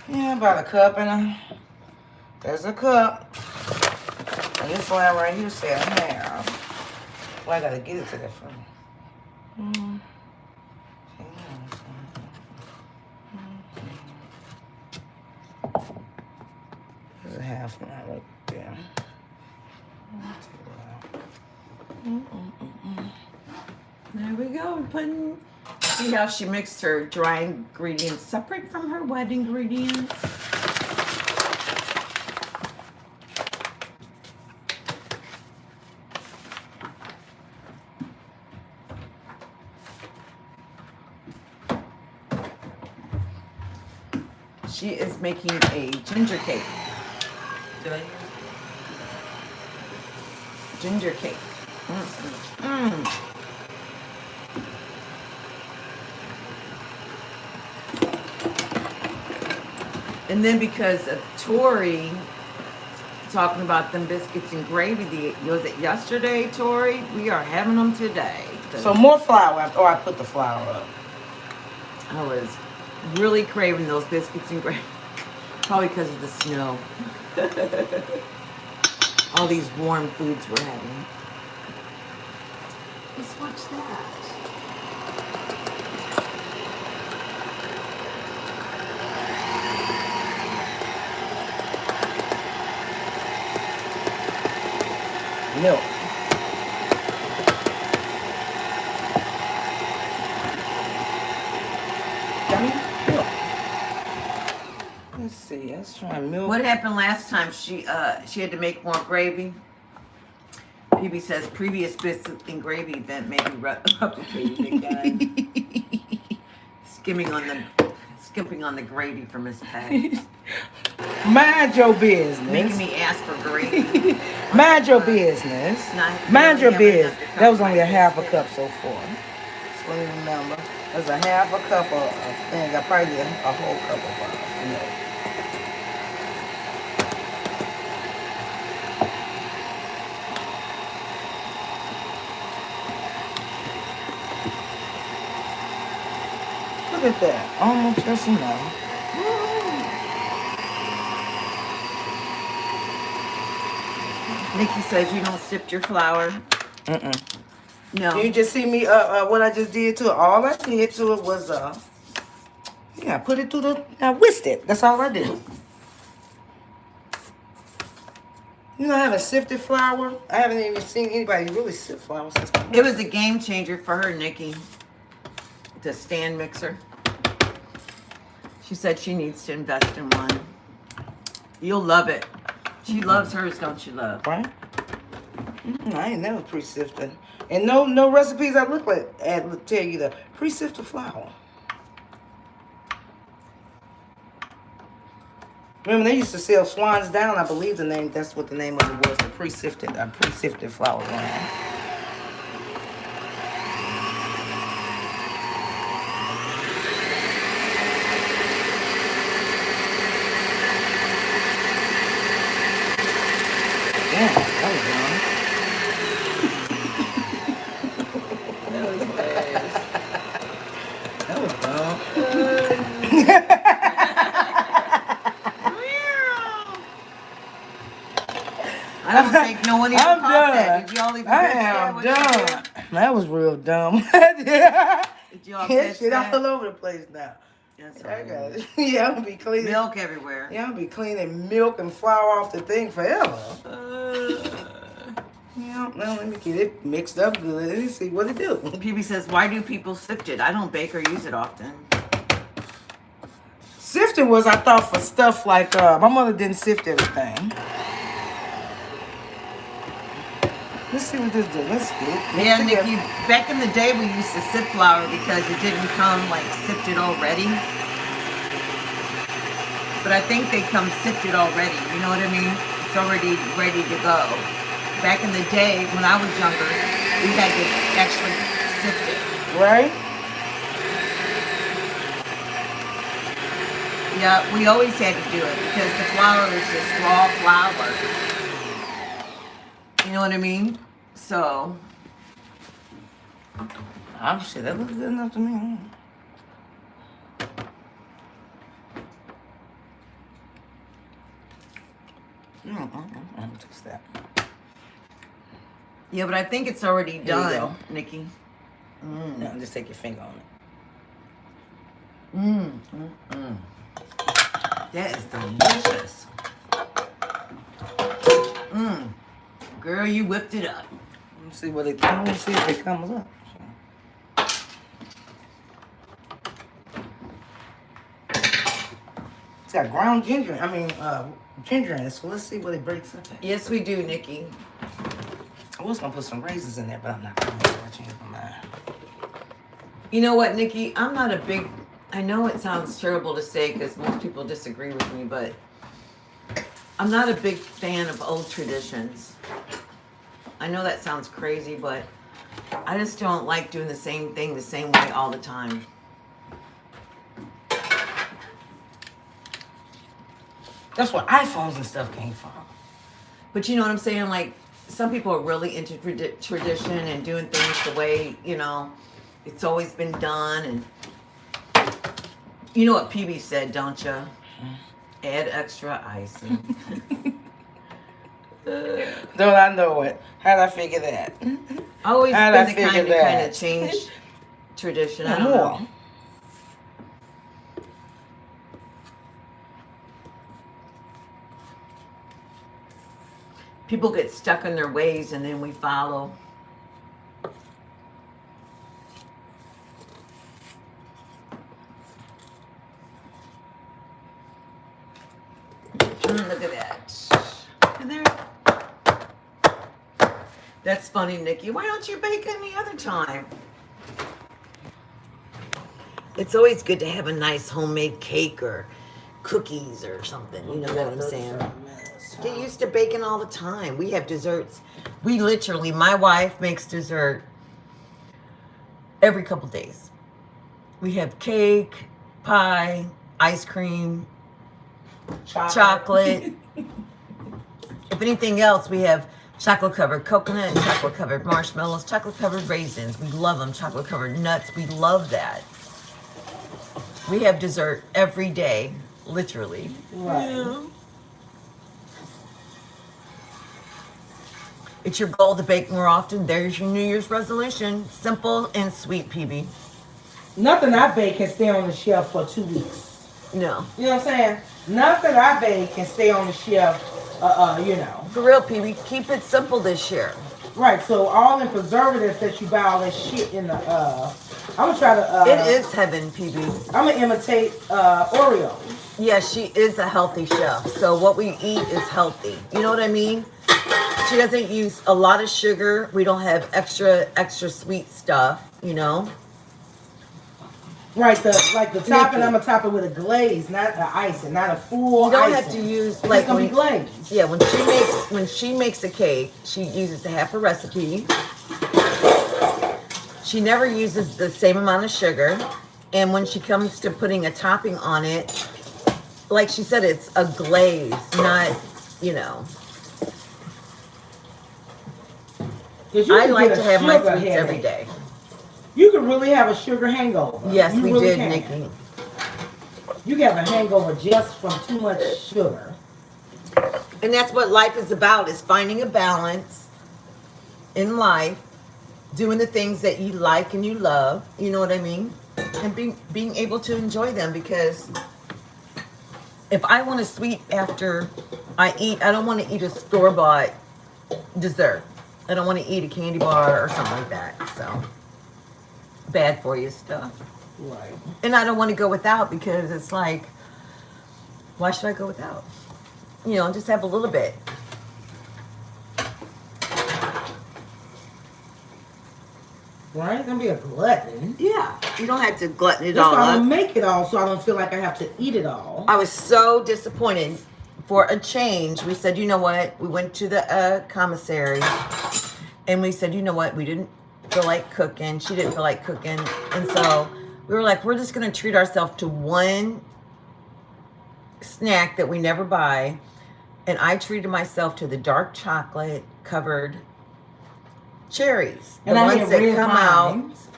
Yeah, about a cup and a. There's a cup. And this line right here said a half. Well, I gotta get it to that first. There's a half one right there. There we go. See how she mixed her dry ingredients separate from her wet ingredients? She is making a ginger cake. Did I use Ginger cake. And then because of Tori talking about them biscuits and gravy, was it yesterday, Tori? We are having them today. So more flour after I put the flour up. I was really craving those biscuits and gravy. Probably because of the snow. All these warm foods we're having. Let's watch that. Milk. Milk. Let's see. Let's try milk. What happened last time? She had to make more gravy. PB says previous biscuit and gravy event may be replicated again. Skimping on the gravy for Miss Peg. Mind your business. Making me ask for gravy. Mind your business. Mind your business. That was only a half a cup so far. Just want to remember. There's a half a cup of thing. I probably need a whole cup of milk. Look at that. Almost just enough. Nikki says you don't sift your flour. No. You just see me what I just did to it. All I did to it was put it through I whisked it. That's all I did. You know, I haven't sifted flour. I haven't even seen anybody really sift flour since. It was a game changer for her, Nikki. the stand mixer. She said she needs to invest in one. You'll love it. She loves hers, don't you, love? Right? I ain't never pre-sifted. And no recipes I look like tell you the pre-sifted flour. Remember they used to sell Swans Down, I believe that's what the name of it was, the pre-sifted flour brand. Damn, that was dumb. I don't think no one even I'm caught done. that. Did y'all even I catch am that? done. That was real dumb. Did y'all catch shit that? all over the place now. That's I got all. it. Yeah, I'm gonna be cleaning Milk everywhere. Yeah, I'm gonna be cleaning milk and flour off the thing forever. Yeah, well, let me get it mixed up good. Let me see what it do. PB says, why do people sift it? I don't bake or use it often. Sifting was, I thought, for stuff like, my mother didn't sift everything. Let's see what this does. Let's see. Yeah, Nikki, back in the day we used to sift flour because it didn't come like sifted already. But I think they come sifted already, you know what I mean? It's already ready to go. Back in the day, when I was younger, we had to actually sift it. Right? Yeah, we always had to do it because the flour is just raw flour. You know what I mean? So. Oh shit, that looks good enough to me. I'm taste that. Yeah, but I think it's already Here you done, go. Nikki. No, just take your finger on it. That is delicious. Girl, you whipped it up. Let me see what it. Let me see if it comes up. It's got ground ginger. Ginger in it. So let's see what it breaks up. Yes, we do, Nikki. I was gonna put some raisins in there, but I'm not gonna. I changed my mind. You know what, Nikki? I'm not a big. I know it sounds terrible to say because most people disagree with me, but I'm not a big fan of old traditions. I know that sounds crazy, but I just don't like doing the same thing the same way all the time. That's where iPhones and stuff came from. But you know what I'm saying? Like, some people are really into tradition and doing things the way, you know, it's always been done. And you know what PB said, don't you? Add extra icing. Don't I know it? How'd I figure that? Always How'd been I the figure kind to that? kind of change tradition. I don't More. know. People get stuck in their ways and then we follow. Look at that. And there. That's funny, Nikki. Why don't you bake any other time? It's always good to have a nice homemade cake or cookies or something. You know what I'm saying? Get used to baking all the time. We have desserts. We literally, my wife makes dessert every couple days. We have cake, pie, ice cream, chocolate. If anything else, we have chocolate covered coconut and chocolate covered marshmallows, chocolate covered raisins. We love them. Chocolate covered nuts. We love that. We have dessert every day, literally. Right. Yeah. It's your goal to bake more often. There's your New Year's resolution. Simple and sweet, PB. Nothing I bake can stay on the shelf for 2 weeks. No. You know what I'm saying? Nothing I bake can stay on the shelf, you know. For real, PB, keep it simple this year. Right, so all the preservatives that you buy all that shit in the I'm gonna try to. It is heaven, PB. I'm gonna imitate Oreos. Yeah, she is a healthy chef. So what we eat is healthy. You know what I mean? She doesn't use a lot of sugar. We don't have extra sweet stuff, you know? Right, the topping, I'm gonna top it with a glaze, not an icing, not a full You don't icing. have to use It's gonna be glazed. Yeah, when she makes a cake, she uses half a recipe. She never uses the same amount of sugar. And when she comes to putting a topping on it, like she said, it's a glaze, not, you know. I like to have my sweets every day. You can really have a sugar hangover. Yes, you we really did, can. Nikki. You can have a hangover just from too much sugar. And that's what life is about, is finding a balance in life, doing the things that you like and you love, you know what I mean? And being able to enjoy them, because if I want a sweet after I eat, I don't want to eat a store-bought dessert. I don't want to eat a candy bar or something like that, so bad for you stuff. Right. And I don't want to go without, because it's like, why should I go without? You know, just have a little bit. Right? Don't be a glutton. Yeah, you don't have to glutton it That's all why I up. don't make it all, so I don't feel like I have to eat it all. I was so disappointed. For a change, we said, you know what? We went to the commissary, and we said, you know what? We didn't feel like cooking. She didn't feel like cooking. And so we were like, we're just going to treat ourselves to one snack that we never buy. And I treated myself to the dark chocolate covered cherries. The And ones that come out, vines.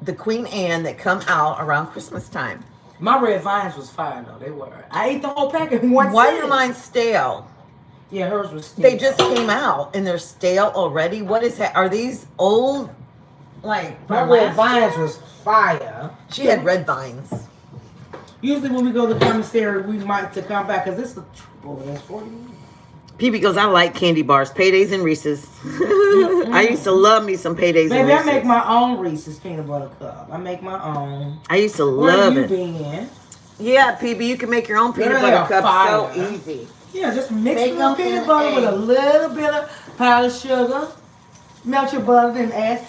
the Queen Anne that come out around Christmas time. My red vines was fire though. They were. I ate the whole packet in one Why sitting. are mine stale? Yeah, hers was stale. They just came out and they're stale already. What is that? Are these old? Like My from red last vines year? was fire. She had red vines. Usually when we go to the commissary, we might to come back because this is triple. That's 40. PB goes, I like candy bars, Paydays and Reese's. I used to love me some Paydays and Baby, Reese's. I make my own Reese's peanut butter cup. I make my own. I used to Where love you it. been? Yeah, PB, you can make your own peanut Girl, they butter are cup so fire. easy. Yeah, just mix Make some them peanut in butter with a a- little bit of powdered sugar. Melt your butter and add,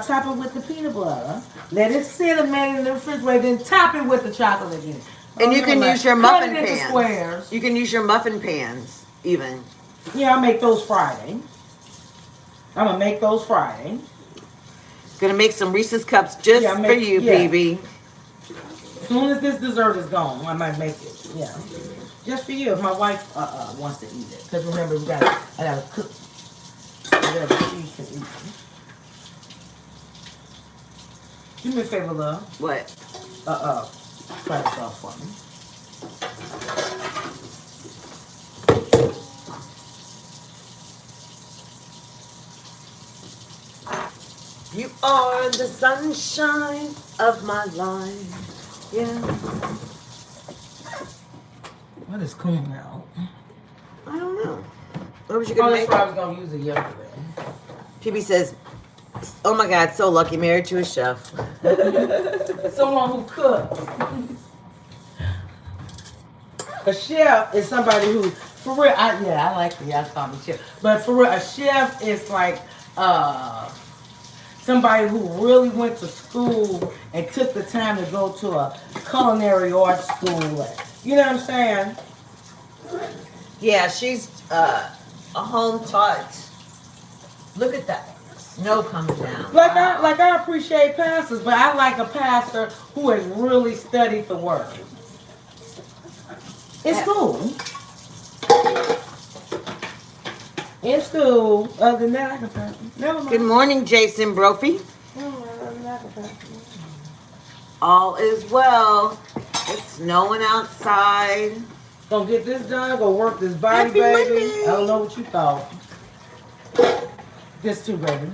top it with the peanut butter. Let it sit a minute in the refrigerator, then top it with the chocolate again. And you can use your cut muffin it into pans. squares. You can use your muffin pans, even. Yeah, I'll make those Friday. I'm gonna make those Friday. Gonna make some Reese's cups just Yeah, for you, yeah. PB. As soon as this dessert is gone, I might make it. Yeah, just for you. If my wife wants to eat it, because remember I gotta cook whatever she can eat. Do me a favor, love. What? Try this off for me. You are the sunshine of my life. Yeah. What is cool now? I don't know. What was you Oh, gonna that's make? why I was gonna use it yesterday. PB says, "Oh my God, so lucky, married to a chef." Someone who cooks. A chef is somebody who, for real, I like the y'all call me chef, but for real, a chef is like somebody who really went to school and took the time to go to a culinary arts school. You know what I'm saying? Yeah, she's a home taught. Look at that snow coming down. Like Wow. I appreciate pastors, but I like a pastor who has really studied the word. In school. In school. Other than that, I can pass. Never mind. Good morning, Jason Brophy. All is well. It's snowing outside. Gonna get this done, go work this body, Happy baby. Monday. I don't know what you thought. This too, baby.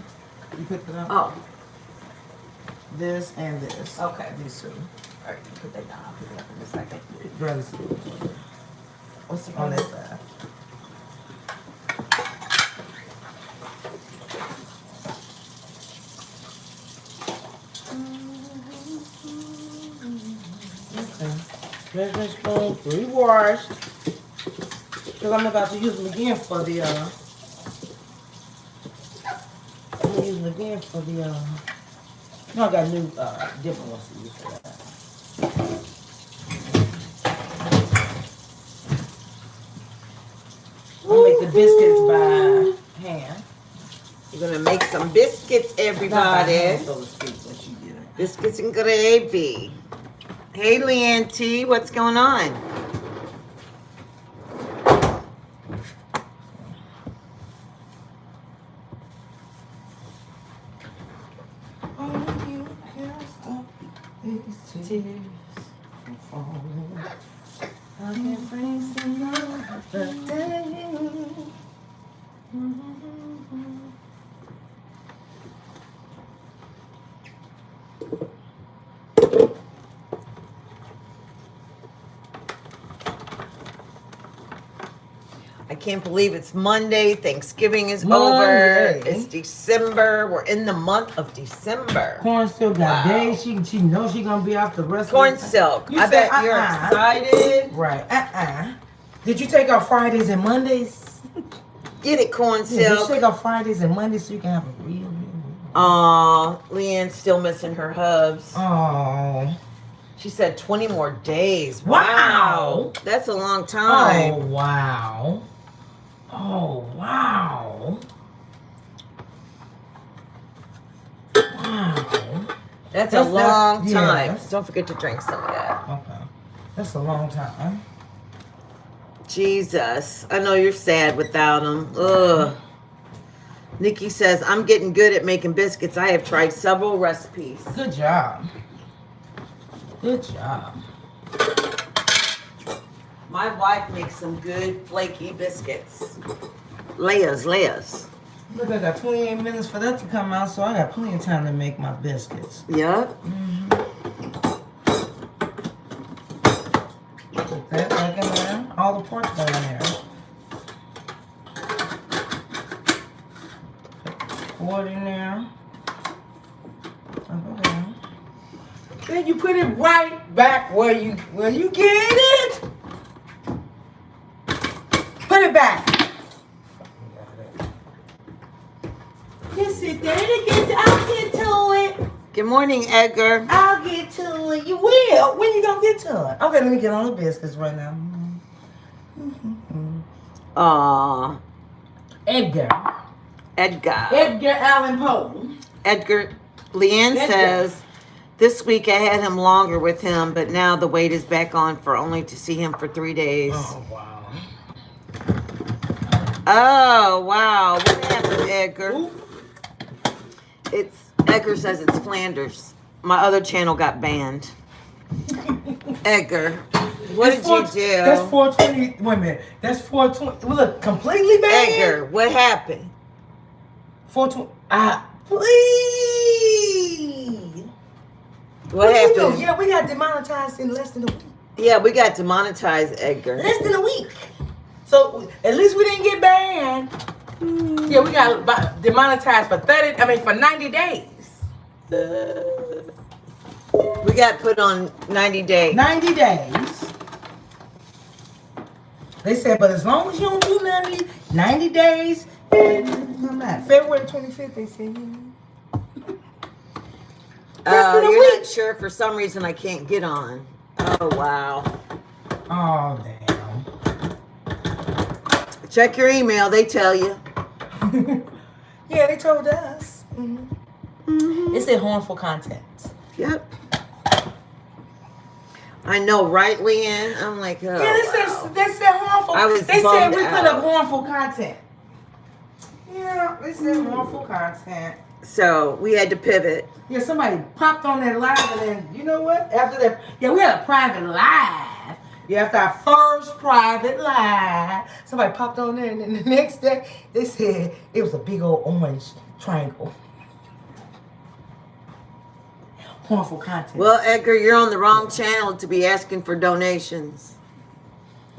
You picked it up? Oh, This and this. okay. These two. All right, put that down. I'll pick it up in a second. Brothers. What's the On on this this? side. measuring spoons, re-washed. Because I'm about to use them again for the, no, I got new, different ones to use for that. I'll make the biscuits by hand. We're gonna make some biscuits, everybody. So to speak, what you get. Biscuits and gravy. Hey, Leanne T, what's going on? I can't face another day. I can't believe it's Monday. Thanksgiving is Monday. over. It's December. We're in the month of December. Corn still got Wow. days. She knows she's gonna be out the rest Corn of the silk. You I said, bet you're excited. Right. Did you take off Fridays and Mondays? Get it, corn Yeah, did you silk. take off Fridays and Mondays so you can have a real Aw, Leanne's still missing her hubs. Oh. She said 20 more days. Wow. That's a long time. Oh, wow. Oh, wow. Wow. That's a long time. Yes. Don't forget to drink some of that. Okay. That's a long time. Jesus. I know you're sad without them. Ugh. Nikki says, I'm getting good at making biscuits. I have tried several recipes. Good job. Good job. My wife makes some good flaky biscuits. Layers. Look, I got 28 minutes for that to come out, so I got plenty of time to make my biscuits. Yep. Put that back in there. All the pork back in there. Pour it in there. Up there. Then you put it right back where you get it. Put it back. Just sit there and I'll get to it. Good morning, Edgar. I'll get to it. You will. When you gonna get to it? Okay, let me get on the biscuits right now. Aw. Edgar Allan Poe. Edgar. Leanne Edgar. says, this week I had him longer with him, but now the weight is back on for only to see him for 3 days. Oh, wow. Oh, wow. What happened, Edgar? Ooh. Edgar says it's Flanders. My other channel got banned. Edgar, what did you do? That's 420. Wait a minute. That's 420. Look, completely banned. Edgar, what happened? 420. Please. What you do? happened? Yeah, we got demonetized in less than a week. Yeah, we got demonetized, Edgar. Less than a week. So at least we didn't get banned. Yeah, we got demonetized for 90 days. We got put on 90 days. 90 days. They said, but as long as you don't do 90 days, come back. February 25th, they said. You're not sure. For some reason, I can't get on. Oh, wow. Oh, damn. Check your email. They tell you. Yeah, they told us. It said harmful content. Yep. I know, right, Leanne? I'm like, oh, Yeah, they said harmful. They said we put up harmful content. Yeah, they said harmful content. So we had to pivot. Yeah, somebody popped on that live, and then you know what? After that, yeah, we had a private live. Yeah, after our first private live, somebody popped on there, and then the next day they said it was a big old orange triangle. Harmful content. Well, Edgar, you're on the wrong channel to be asking for donations.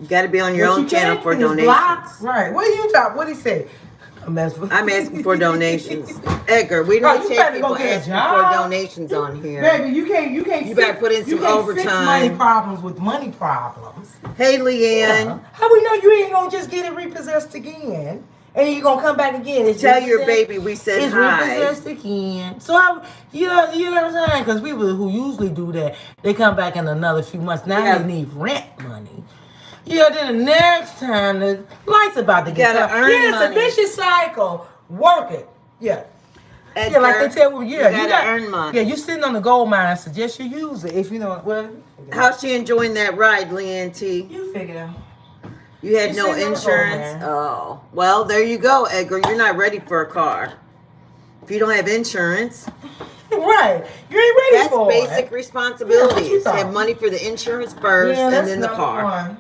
You got to be on your own channel for donations. Right. What are you talking? What did he say? I'm asking for donations. Edgar, we don't take people asking for donations on here. Baby, you can't. You better put in some overtime. Fix money problems with money problems. Hey, Leanne. Yeah. How we know you ain't gonna just get it repossessed again? And you gonna come back again? Tell your baby we said it's hi. Repossessed again. So you know what I'm saying? Because people who usually do that, they come back in another few months. Now they need rent money. Yeah, then the next time the lights about to get cut. It's a vicious cycle. Work it. Yeah. Edgar, yeah, like they tell you, you gotta earn money. Yeah, you're sitting on the gold mine. I suggest you use it if you know. Well, how's she enjoying that ride, Leanne T? You figure it out. You had no insurance? Oh. Well, there you go, Edgar. You're not ready for a car. If you don't have insurance. Right. You ain't ready for it. That's basic responsibilities. Have money for the insurance first and then the car. One.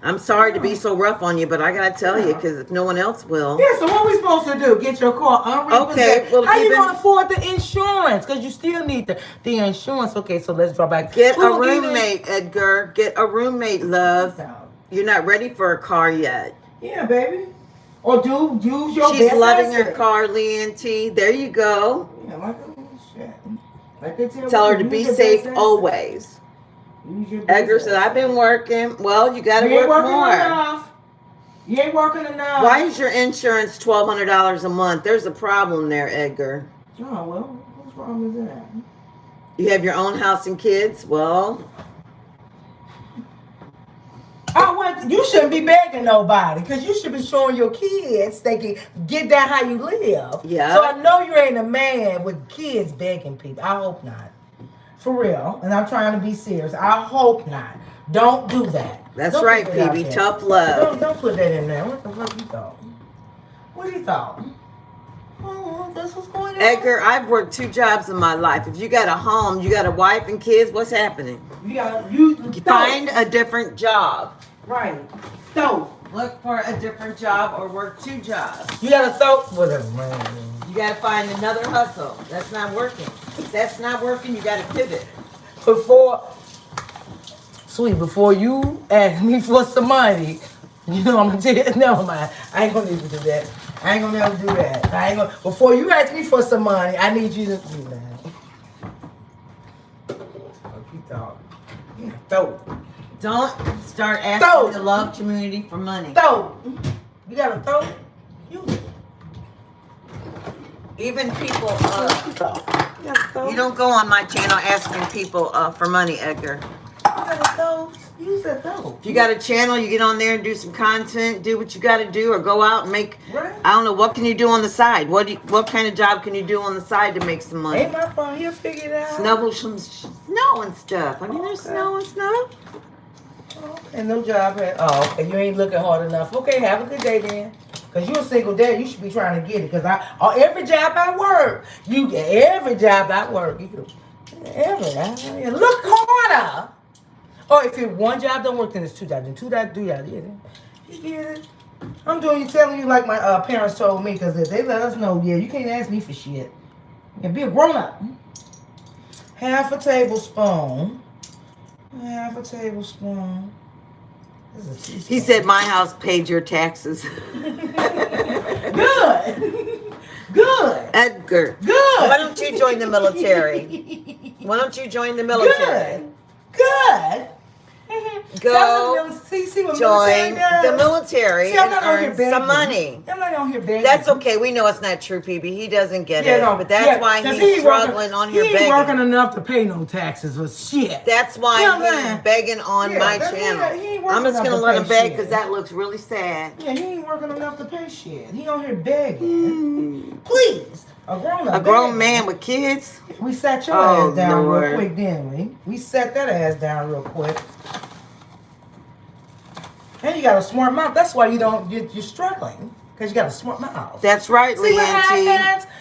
I'm sorry to be so rough on you, but I gotta tell you, because if no one else will. Yeah, so what are we supposed to do? Get your car unrepossessed? Okay, well, how you gonna afford the insurance? Because you still need the insurance. Okay, so let's draw back. Get a roommate, Edgar. Get a roommate, love. You're not ready for a car yet. Yeah, baby. Or use your She's loving her car, Leanne T. There you go. Yeah, like they tell her to be safe always. Edgar said, I've been working. Well, you got to work more. Enough. You ain't working enough. Why is your insurance $1,200 a month? There's a problem there, Edgar. Oh, well, what's wrong with that? You have your own house and kids? Well. You shouldn't be begging nobody, because you should be showing your kids they can get that how you live. Yeah. So I know you ain't a man with kids begging people. I hope not. For real. And I'm trying to be serious. I hope not. Don't do that. That's right, baby. Tough love. Don't put that in there. What the fuck you thought? What you thought? Oh, that's what's going on. Edgar, I've worked 2 jobs in my life. If you got a home, you got a wife and kids, what's happening? You find a different job. Right. So look for a different job or work 2 jobs. You gotta whatever, man. You gotta find another hustle. That's not working. If that's not working, you gotta pivot. Before you ask me for some money, you know I'm gonna tell you, never mind. I ain't gonna even do that. I ain't gonna never do that. Before you ask me for some money, I need you to do that. Don't start asking the love community for money. You gotta throw. Use it. Even people, you don't go on my channel asking people for money, Edgar. Use that though. If you got a channel, you get on there and do some content, do what you got to do, or go out and make. Right. I don't know, what can you do on the side? What kind of job can you do on the side to make some money? Ain't my phone. He'll figure it out. Snuggle some snow and stuff. I mean, there's snow and stuff. And no job at okay, you ain't looking hard enough. Okay, have a good day then. Because you're a single dad, you should be trying to get it. Because every job I work, you get every job I work. Look harder. Or if it's one job don't work, then it's 2 jobs. Then 2 jobs, 3 jobs. Yeah, you get it. I'm telling you like my parents told me, because they let us know, yeah, you can't ask me for shit. Yeah, be a grown up. Half a tablespoon. He said my house paid your taxes. Good. Edgar. Good. Why don't you join the military? Good. Go join the military and earn some money. I'm not on here begging. That's okay. We know it's not true, PB. He doesn't get it. But that's why he's struggling on here begging. He ain't working enough to pay no taxes or shit. That's why he's begging on my channel. I'm just going to let him beg because that looks really sad. Yeah, he ain't working enough to pay shit. He on here begging. Please. A grown man with kids? We sat your ass down real quick, didn't we? We sat that ass down real quick. And you got a smart mouth. That's why you're struggling. Because you got a smart mouth. That's right, Leanne T.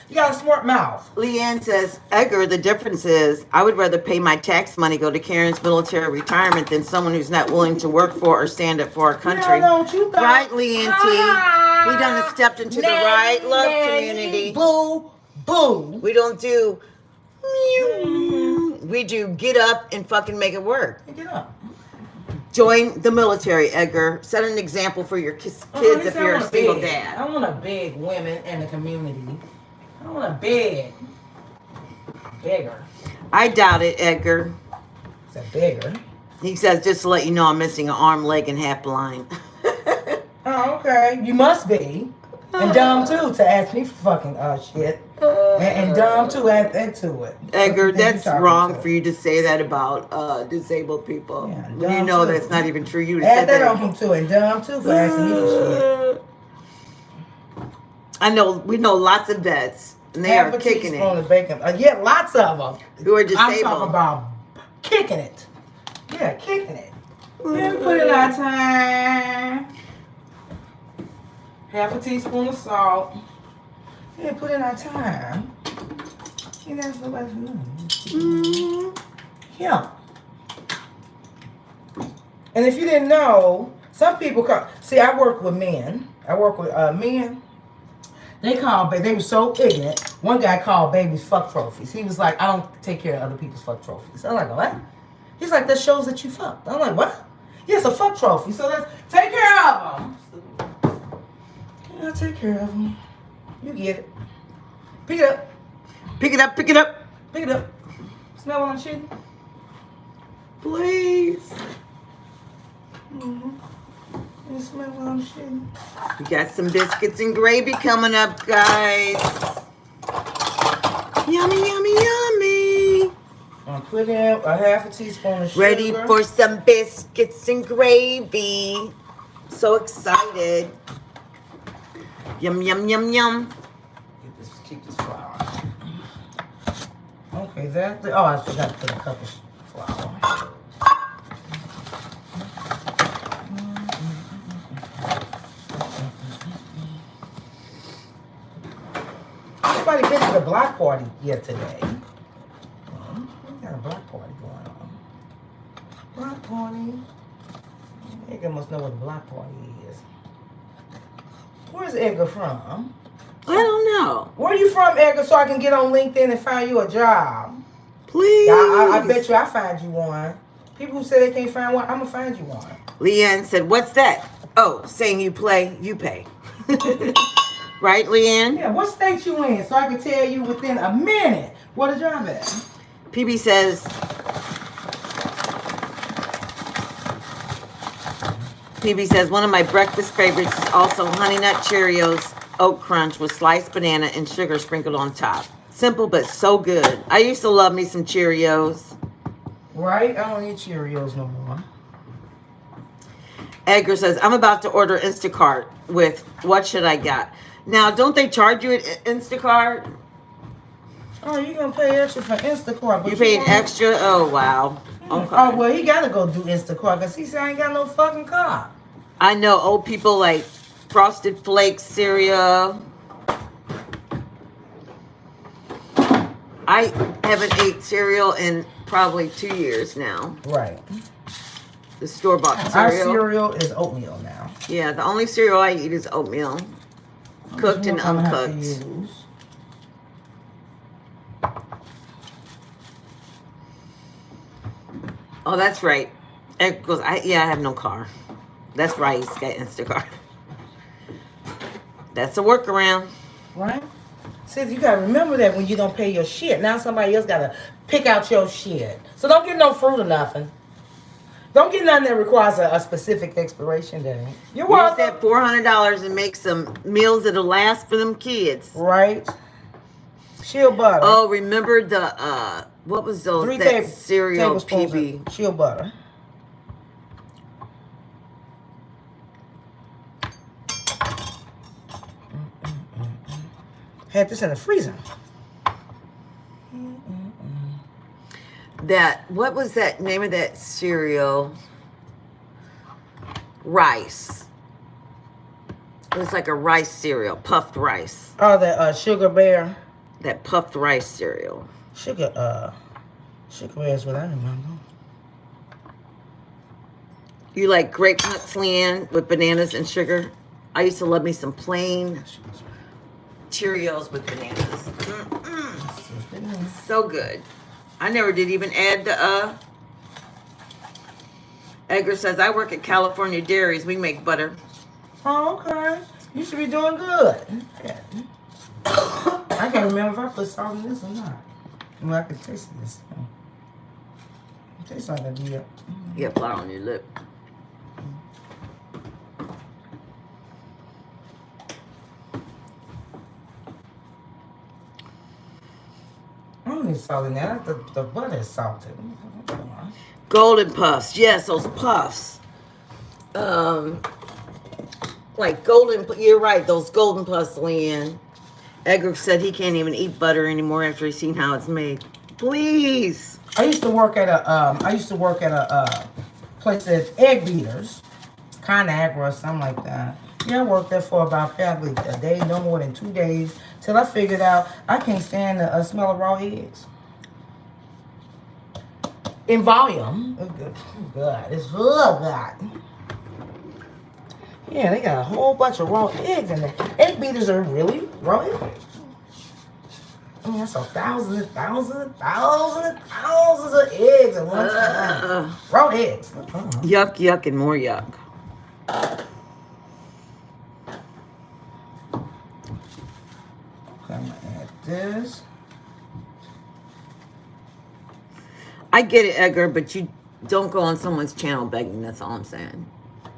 You got a smart mouth. Leanne says, Edgar, the difference is I would rather pay my tax money, go to Karen's military retirement than someone who's not willing to work for or stand up for our country. Right, Leanne T. We done stepped into the right love community. Boo. Boo. We don't do, we do get up and fucking make it work. Get up. Join the military, Edgar. Set an example for your kids if you're a single dad. I want to beg women in the community. I want to beg. Beggar. I doubt it, Edgar. It's a beggar. He says, just to let you know, I'm missing an arm, leg, and half blind. Oh, okay. You must be. And dumb, too, to ask me for fucking shit. And dumb, too, add into it. Edgar, that's wrong for you to say that about disabled people. Yeah, you know that's not even true. You add that on him, too. And dumb, too, for asking me for shit. I know. We know lots of vets. And they are kicking it. Of bacon. Yeah, lots of them. Who are disabled. I'm talking about kicking it. Yeah, kicking it. Yeah, put it on time. Half a teaspoon of salt. Yeah, put it on time. You know, nobody for nothing. Yeah. And if you didn't know, some people call. See, I work with men. I work with men. They were so ignorant. One guy called babies fuck trophies. He was like, I don't take care of other people's fuck trophies. I'm like, what? He's like, that shows that you fucked. I'm like, what? Yeah, it's a fuck trophy. So let's take care of them. Yeah, take care of them. You get it. Pick it up. Pick it up, pick it up. Pick it up. Smell what I'm shitting? Please. Mm-hmm. You smell what I'm shitting? We got some biscuits and gravy coming up, guys. Yummy, yummy, yummy. I'll put in a half a teaspoon of sugar. Ready for some biscuits and gravy. So excited. Yum, yum, yum, yum. Keep this flour. Okay, I forgot to put a cup of flour. Nobody been to the block party yet today. We got a block party going on. Block party. Edgar must know what a block party is. Where's Edgar from? I don't know. Where are you from, Edgar, so I can get on LinkedIn and find you a job? Please. I bet you I find you one. People who say they can't find one, I'm going to find you one. Leanne said, what's that? Oh, saying you play, you pay. Right, Leanne? Yeah, what state you in so I can tell you within a minute what a job is. PB says, one of my breakfast favorites is also Honey Nut Cheerios Oat Crunch with sliced banana and sugar sprinkled on top. Simple, but so good. I used to love me some Cheerios. Right? I don't eat Cheerios no more. Edgar says, I'm about to order Instacart with what should I get? Now, don't they charge you at Instacart? Oh, you're going to pay extra for Instacart. You paid extra? Oh, wow. Okay. Oh, well, he got to go do Instacart because he said I ain't got no fucking car. I know old people like Frosted Flakes cereal. I haven't ate cereal in probably 2 years now. Right. The store-bought cereal. Our cereal is oatmeal now. Yeah, the only cereal I eat is oatmeal. Cooked and uncooked. Oh, that's right. It goes, I have no car. That's right, he's got Instacart. That's a workaround. Right? See, you gotta remember that when you don't pay your shit. Now somebody else gotta pick out your shit. So don't get no fruit or nothing. Don't get nothing that requires a specific expiration date. You're welcome. Use that $400 and make some meals that'll last for them kids. Right. Shield butter. Oh, remember the, what was those, that cereal PB? Shield butter. Had this in the freezer. What was that name of that cereal? Rice. It was like a rice cereal, puffed rice. Oh, that Sugar Bear. That puffed rice cereal. Sugar Bear is what I remember. You like grape nuts, Leanne, with bananas and sugar? I used to love me some plain Cheerios with bananas. So good. I never did even add the Edgar says, I work at California Dairies. We make butter. Oh, okay. You should be doing good. Yeah. I can't remember if I put salt in this or not. Well, I can taste this. It tastes like a deal. You have flour on your lip. I don't need salt in there. The butter is salted. Golden puffs. Yes, those puffs. Like golden, you're right, those golden puffs, Leanne. Edgar said he can't even eat butter anymore after he's seen how it's made. Please. I used to work at a place that's egg beaters, Conagra or something like that. Yeah, I worked there for about probably a day, no more than 2 days, till I figured out I can't stand the smell of raw eggs. In volume, it's good. God, it's real good. Yeah, they got a whole bunch of raw eggs in there. Egg beaters are really raw eggs. I mean, that's thousands and thousands and thousands and thousands of eggs at one time. Raw eggs. Yuck, yuck, and more yuck. Okay, I'm gonna add this. I get it, Edgar, but you don't go on someone's channel begging. That's all I'm saying.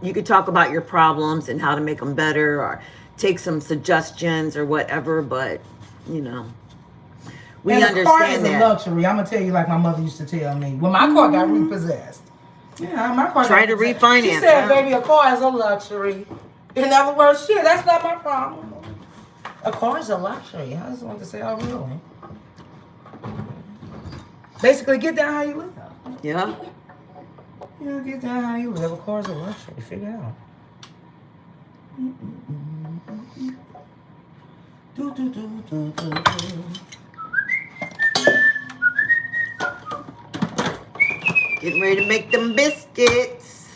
You could talk about your problems and how to make them better or take some suggestions or whatever, but, you know, we and understand a car is that. a luxury. I'm going to tell you like my mother used to tell me. When my car got repossessed. Yeah, my car Try got to repossessed. refinance. She said, baby, a car is a luxury. In other words, shit, that's not my problem. A car is a luxury. I just wanted to say, oh, really? Basically, get down how you live. Yeah. Yeah, get down how you live. A car is a luxury. Figure it out. Do, do, do, do, do, do. Getting ready to make them biscuits.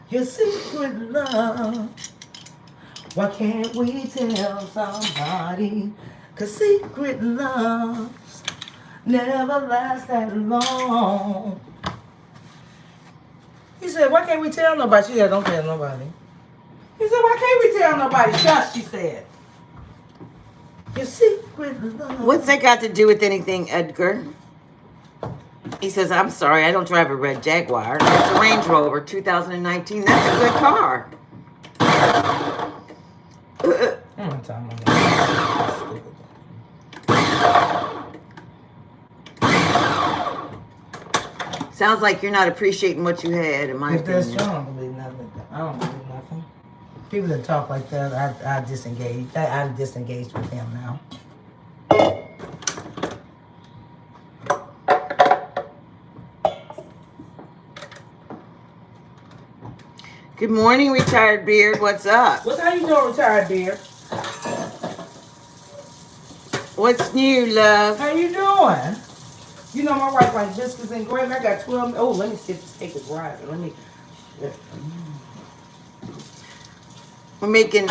Your secret love. Why can't we tell somebody? 'Cause secret loves never last that long. He said, why can't we tell nobody? She said, don't tell nobody. He said, why can't we tell nobody? Shush, she said. Your secret love. What's that got to do with anything, Edgar? He says, I'm sorry, I don't drive a red Jaguar. It's a Range Rover 2019. That's a good car. I'm not talking about that. Sounds like you're not appreciating what you had, in my If that's true, opinion. I don't believe nothing. I don't believe nothing. People that talk like that, I disengage. I'm disengaged with them now. Good morning, retired beard. What's up? What's how you doing, retired beard? What's new, love? How you doing? You know my wife like biscuits and gravy. I got 12. Oh, let me see if this cake is right. Let me. We're making,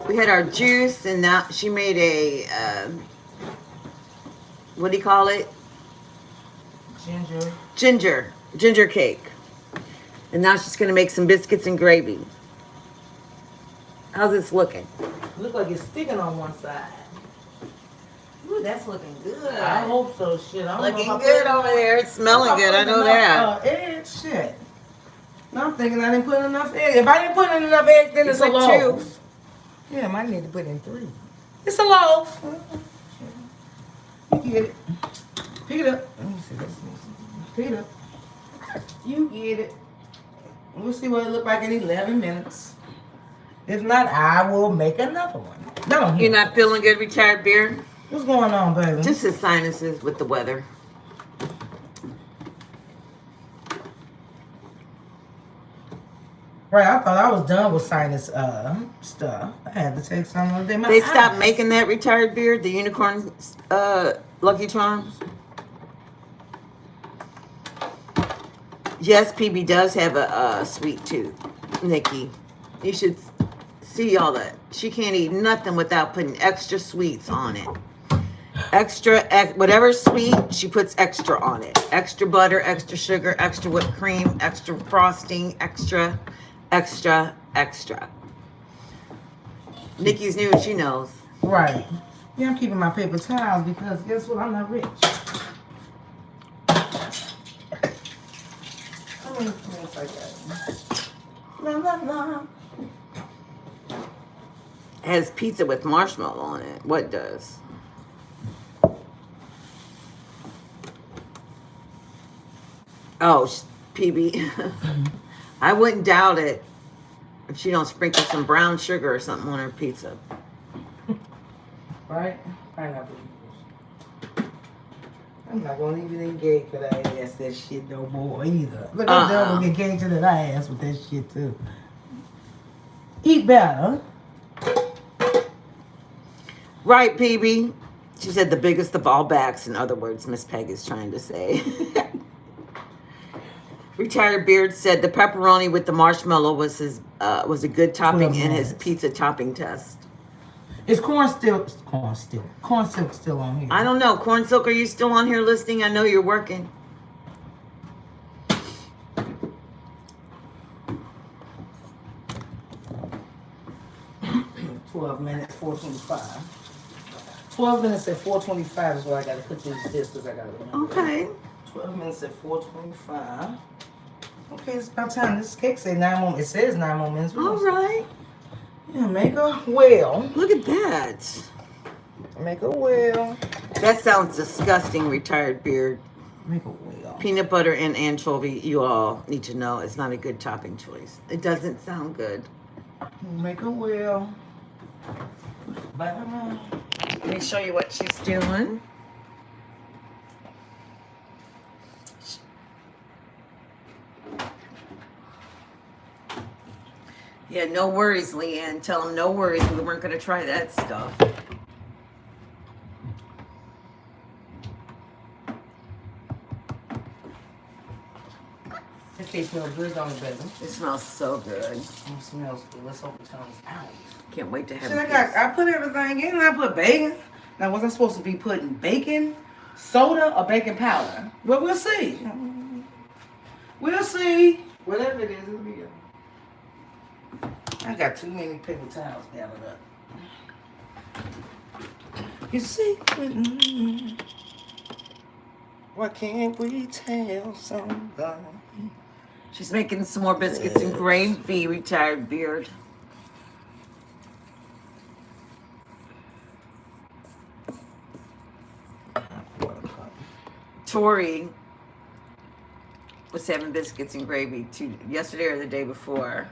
we had our juice, and now she made a, what do you call it? Ginger cake. And now she's going to make some biscuits and gravy. How's this looking? Look like it's sticking on one side. Ooh, that's looking good. I hope so. Shit, I don't Looking know if I good put- over there. It's smelling good. I know enough, that. Eggs, shit. No, I'm thinking I didn't put enough eggs. If I didn't put in enough eggs, then it's a put loaf. Yeah, I might need to put in 3. It's a loaf. You get it. Pick it up. Let me see this. Pick it up. You get it. We'll see what it look like in 11 minutes. If not, I will make another one. No, You're not feeling good, retired beard? What's going on, baby? Just his sinuses with the weather. Right, I thought I was done with sinus stuff. I had to take some of them. They stopped making that, retired beard, the unicorn Lucky Charms. Yes, PB does have a sweet tooth, Nikki. You should see all that. She can't eat nothing without putting extra sweets on it. whatever's sweet, she puts extra on it. Extra butter, extra sugar, extra whipped cream, extra frosting, extra. Nikki's new and she knows. Right. Yeah, I'm keeping my paper towels because guess what? I'm not rich. How many things I got? La la la. It has pizza with marshmallow on it. What does? Oh, PB. I wouldn't doubt it if she don't sprinkle some brown sugar or something on her pizza. Right? Pineapple. I'm not gonna even engage with that ass that shit no more either. Look, I'm done with engaging with that ass with that shit too. Eat better. Right, PB. She said the biggest of all backs. In other words, Miss Peg is trying to say. Retired Beard said the pepperoni with the marshmallow was a good topping in his pizza topping test. Is corn silk still on here? I don't know. Corn Silk, are you still on here listening? I know you're working. 12 minutes, 4:25. 12 minutes at 4:25 is what I got to put these biscuits. I got to remember. Okay. 12 minutes at 4:25. Okay, it's about time. This cake say 9 more. It says 9 more minutes. All right. Yeah, make a well. Look at that. Make a well. That sounds disgusting, Retired Beard. Make a well. Peanut butter and anchovy, you all need to know, it's not a good topping choice. It doesn't sound good. Make a well. Bye. Let me show you what she's doing. Yeah, no worries, Leanne. Tell them no worries. We weren't going to try that stuff. This cake smells good on the baby. It smells so good. It smells good. Let's open tongues out. Can't wait to have Shit, it. I put everything in and I put bacon. Now, was I supposed to be putting bacon soda or baking powder? Well, we'll see. We'll see. Whatever it is, it'll be good. I got too many paper towels gathered up. You see, why can't we tell somebody? She's making some more biscuits and gravy, Retired Beard. Tori was having biscuits and gravy yesterday or the day before.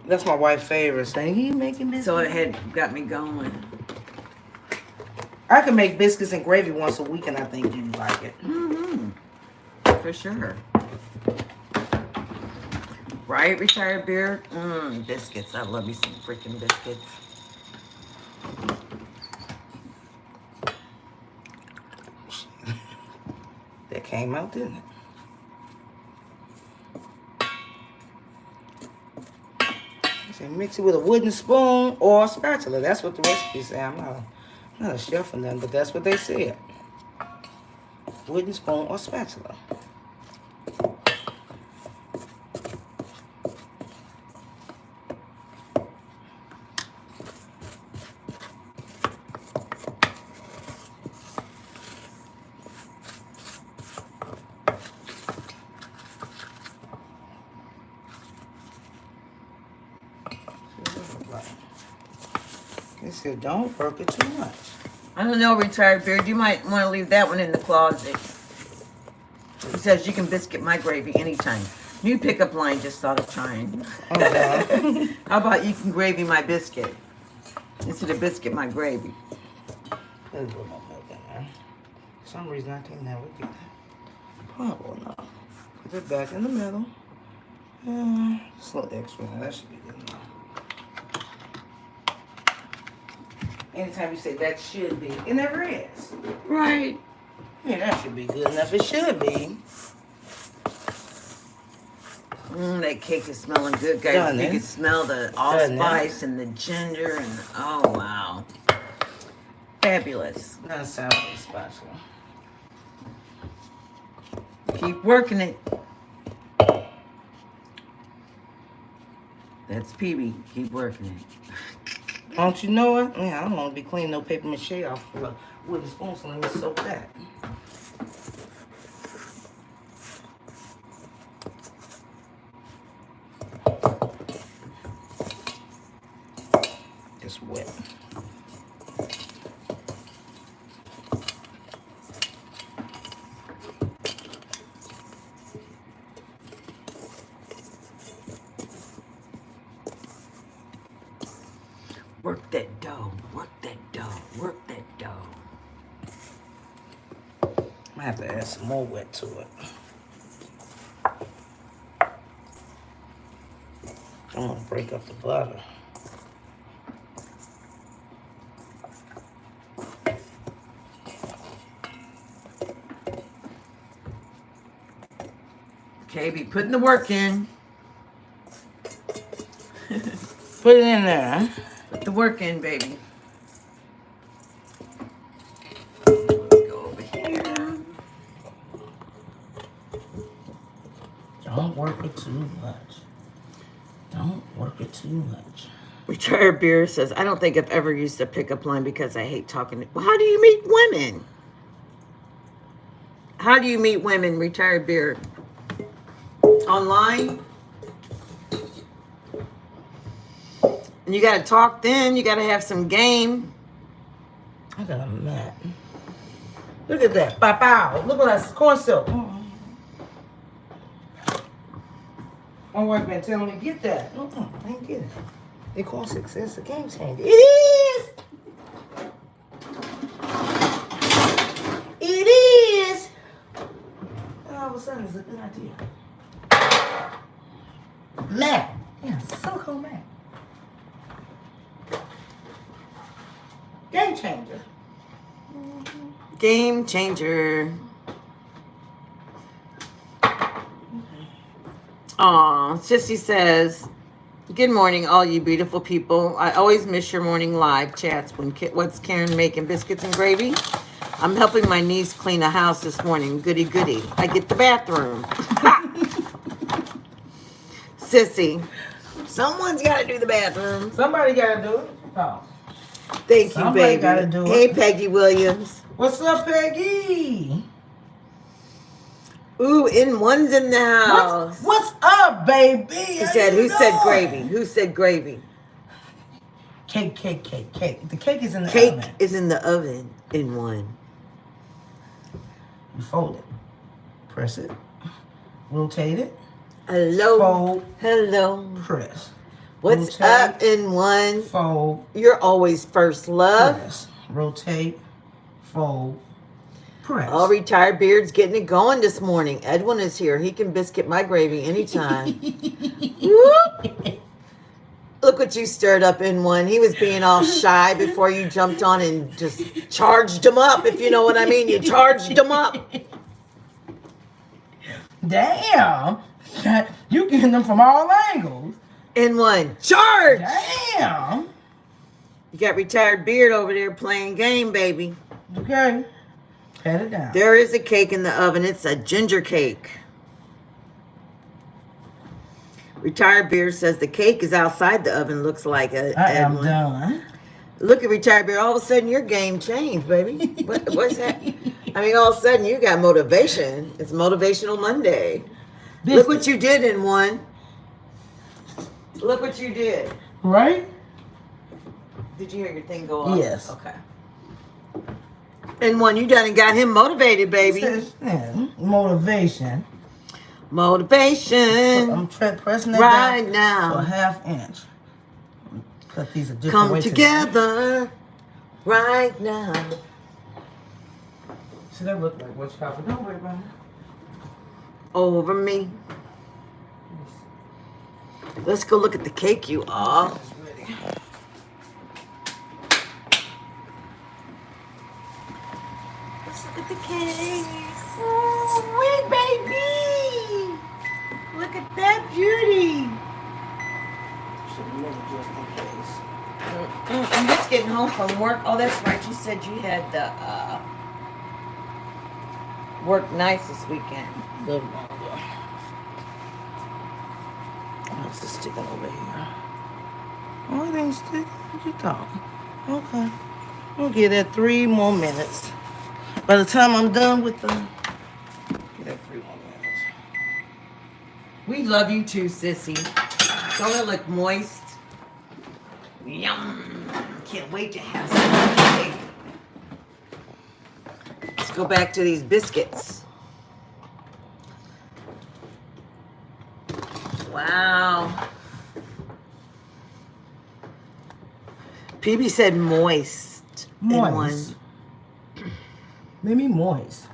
That's my wife's favorite thing. He making biscuits. So it had got me going. I can make biscuits and gravy once a week, and I think you like it. Mm-hmm. For sure. Right, Retired Beard? Biscuits. I love me some freaking biscuits. That came out, didn't it? Mix it with a wooden spoon or a spatula. That's what the recipe say. I'm not a chef or nothing, but that's what they said. Wooden spoon or spatula. They said don't work it too much. I don't know, Retired Beard. You might want to leave that one in the closet. He says you can biscuit my gravy anytime. New pickup line, just thought of trying. Okay. How about you can gravy my biscuit instead of biscuit my gravy? Put a little more milk in there. For some reason I can never get that. Probably not. Put it back in the middle. Just a little extra. Now that should be good enough. Anytime you say that should be, it never is. Right. Yeah, that should be good enough. It should be. That cake is smelling good, guys. Done You it. can smell the allspice and the ginger and oh wow. Fabulous. Not a salad spatula. Keep working it. That's PB. Keep working it. Don't you know it? Yeah, I don't want to be cleaning no paper mache off with a spoon, so let me soak that. Just wet. Work that dough. Work that dough. Work that dough. I have to add some more wet to it. I'm gonna break up the butter. Okay, be putting the work in. Put it in there. Put the work in, baby. Let's go over here. Don't work it too much. Don't work it too much. Retired Beer says, I don't think I've ever used a pickup line because I hate talking. Well, how do you meet women? How do you meet women, Retired Beer? Online? And you got to talk then. You got to have some game. I got a mat. Look at that. Pow. Look at that corn silk. My wife been telling me get that. I ain't get it. The corn silk says a game changer. It is. It is. And all of a sudden it's a good idea. Mat. Yeah, silicone mat. Game changer. Game changer. Aw, Sissy says, good morning, all you beautiful people. I always miss your morning live chats. What's Karen making? Biscuits and gravy? I'm helping my niece clean a house this morning. Goody, goody. I get the bathroom. Sissy, someone's got to do the bathroom. Somebody got to do it. Oh. Thank you, Somebody baby. gotta do it. Hey, Peggy Williams. What's up, Peggy? Ooh, one's in the house. What's up, baby? He said, who said gravy? Who said gravy? Cake. The cake is in the Cake oven. is in the oven in one. You fold it. Press it. Rotate it. Hello. Fold. Hello. Press. What's Rotate, up in one? Fold. You're always first love. Press. Rotate. Fold. Press. All Retired Beard's getting it going this morning. Edwin is here. He can biscuit my gravy anytime. Whoop. Look what you stirred up in one. He was being all shy before you jumped on and just charged him up, if you know what I mean. You charged him up. Damn. You getting them from all angles. In one. Charge! Damn. You got Retired Beard over there playing game, baby. Okay. Pat it down. There is a cake in the oven. It's a ginger cake. Retired Beard says the cake is outside the oven. Looks like a. I am Edwin. done. Look at Retired Beard. All of a sudden, your game changed, baby. What's that? I mean, all of a sudden, you got motivation. It's Motivational Monday. Look what you did in one. Look what you did. Right? Did you hear your thing go off? Yes. Okay. And one, you done and got him motivated, baby. Yeah, motivation. Motivation. I'm pressing that right down now. to a half inch. Cut these a different Come way together right now. See, that look like what's happening. Don't worry about it. Over me. Let's go look at the cake, you all. Let's look at the cake. Oh, wait, baby. Look at that beauty. Should have never just in case. I'm just getting home from work. Oh, that's right. You said you had the work nights this weekend. Good one, yeah. What's the sticking over here? Oh, it ain't sticking. What you thought? Okay. We'll give that 3 more minutes. By the time I'm done with them, give that 3 more minutes. We love you too, sissy. Don't it look moist? Yum. Can't wait to have some today. Let's go back to these biscuits. Wow. PB said moist. Moist. Maybe moist.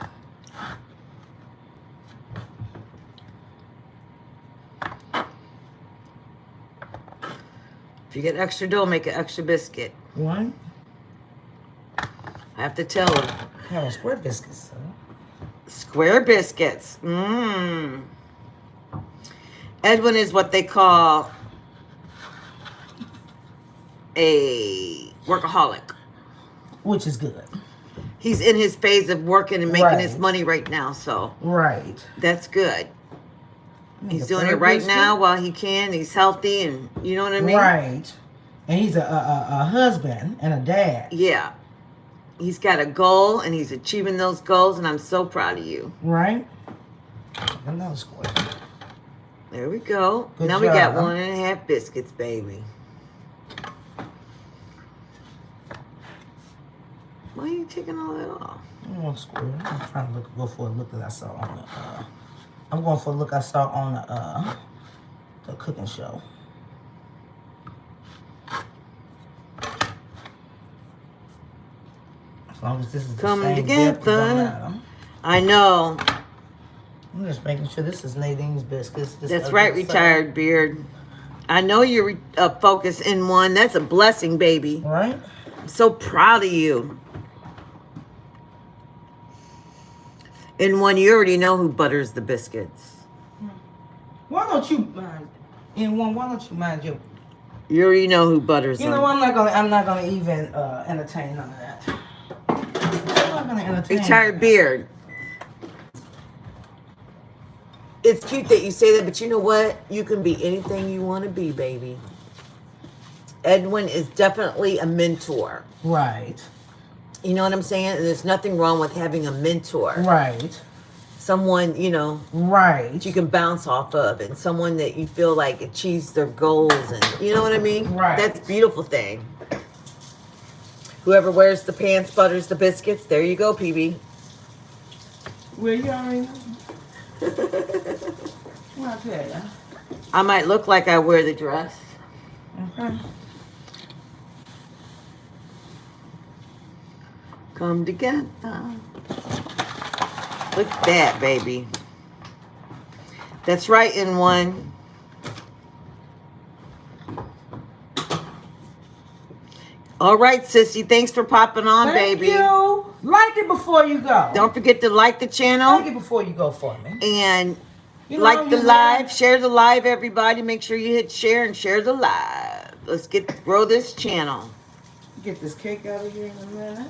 If you get extra dough, make an extra biscuit. What? I have to tell her. Yeah, square biscuits. Huh? Square biscuits. Mmm. Edwin is what they call a workaholic. Which is good. He's in his phase of working and making his Right. money right now, so Right. that's good. He's Make a doing it third right biscuit? now while he can. He's healthy, and you know what I mean? Right. And he's a husband and a dad. Yeah. He's got a goal, and he's achieving those goals, and I'm so proud of you. Right? Another square. There we go. Good Now we got job. 1.5 biscuits, baby. Why are you taking all that off? I want square. I'm trying to go for a look that I saw on the I'm going for a look I saw on the cooking show. As long as this is the Coming same depth, it don't together. matter. I know. I'm just making sure this is Nadine's biscuits. This That's other right, side. retired beard. I know you're focused in one. That's a blessing, baby. Right? I'm so proud of you. In one, you already know who butters the biscuits. Why don't you mind? Why don't you mind your? You already know who butters You them. know, I'm not gonna even entertain none of that. I'm not gonna entertain. Retired beard. It's cute that you say that, but you know what? You can be anything you want to be, baby. Edwin is definitely a mentor. Right. You know what I'm saying? And there's nothing wrong with having a mentor. Right. Someone, you know, Right. that you can bounce off of, and someone that you feel like achieves their goals, and you know what I mean? Right. That's a beautiful thing. Whoever wears the pants butters the biscuits. There you go, PB. Well, you already know. Well, I tell ya. I might look like I wear the dress. Okay. Come together. Look at that, baby. That's right, in one. All right, sissy. Thanks for popping on, Thank baby. you. Like it before you go. Don't forget to like the channel. Like it before you go for me. And You know, like the you live. know. Share the live, everybody. Make sure you hit share and share the live. Let's grow this channel. Get this cake out of here in a minute.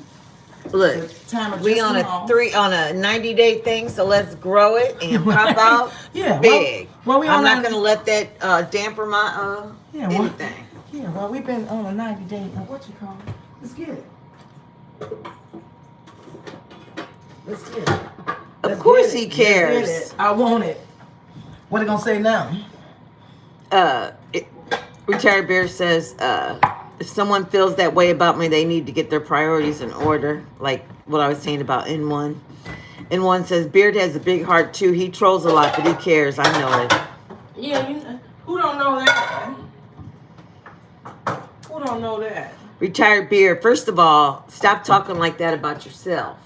Look, Timer we just on wrong. a 90-day thing, so let's grow it and pop out Yeah, big. well, we I'm on not a- gonna let that damper my Yeah, well- anything. Yeah, well, we've been on a 90-day, what you call it? Let's get it. Let's get it. Of Let's course get it. he Let's get cares. it. I want it. What are you gonna say now? Retired Bear says, if someone feels that way about me, they need to get their priorities in order. Like what I was saying about N1. N1 says, Beard has a big heart too. He trolls a lot, but he cares. I know it. Yeah, you know, who don't know that? Who don't know that? Retired Beard, first of all, stop talking like that about yourself.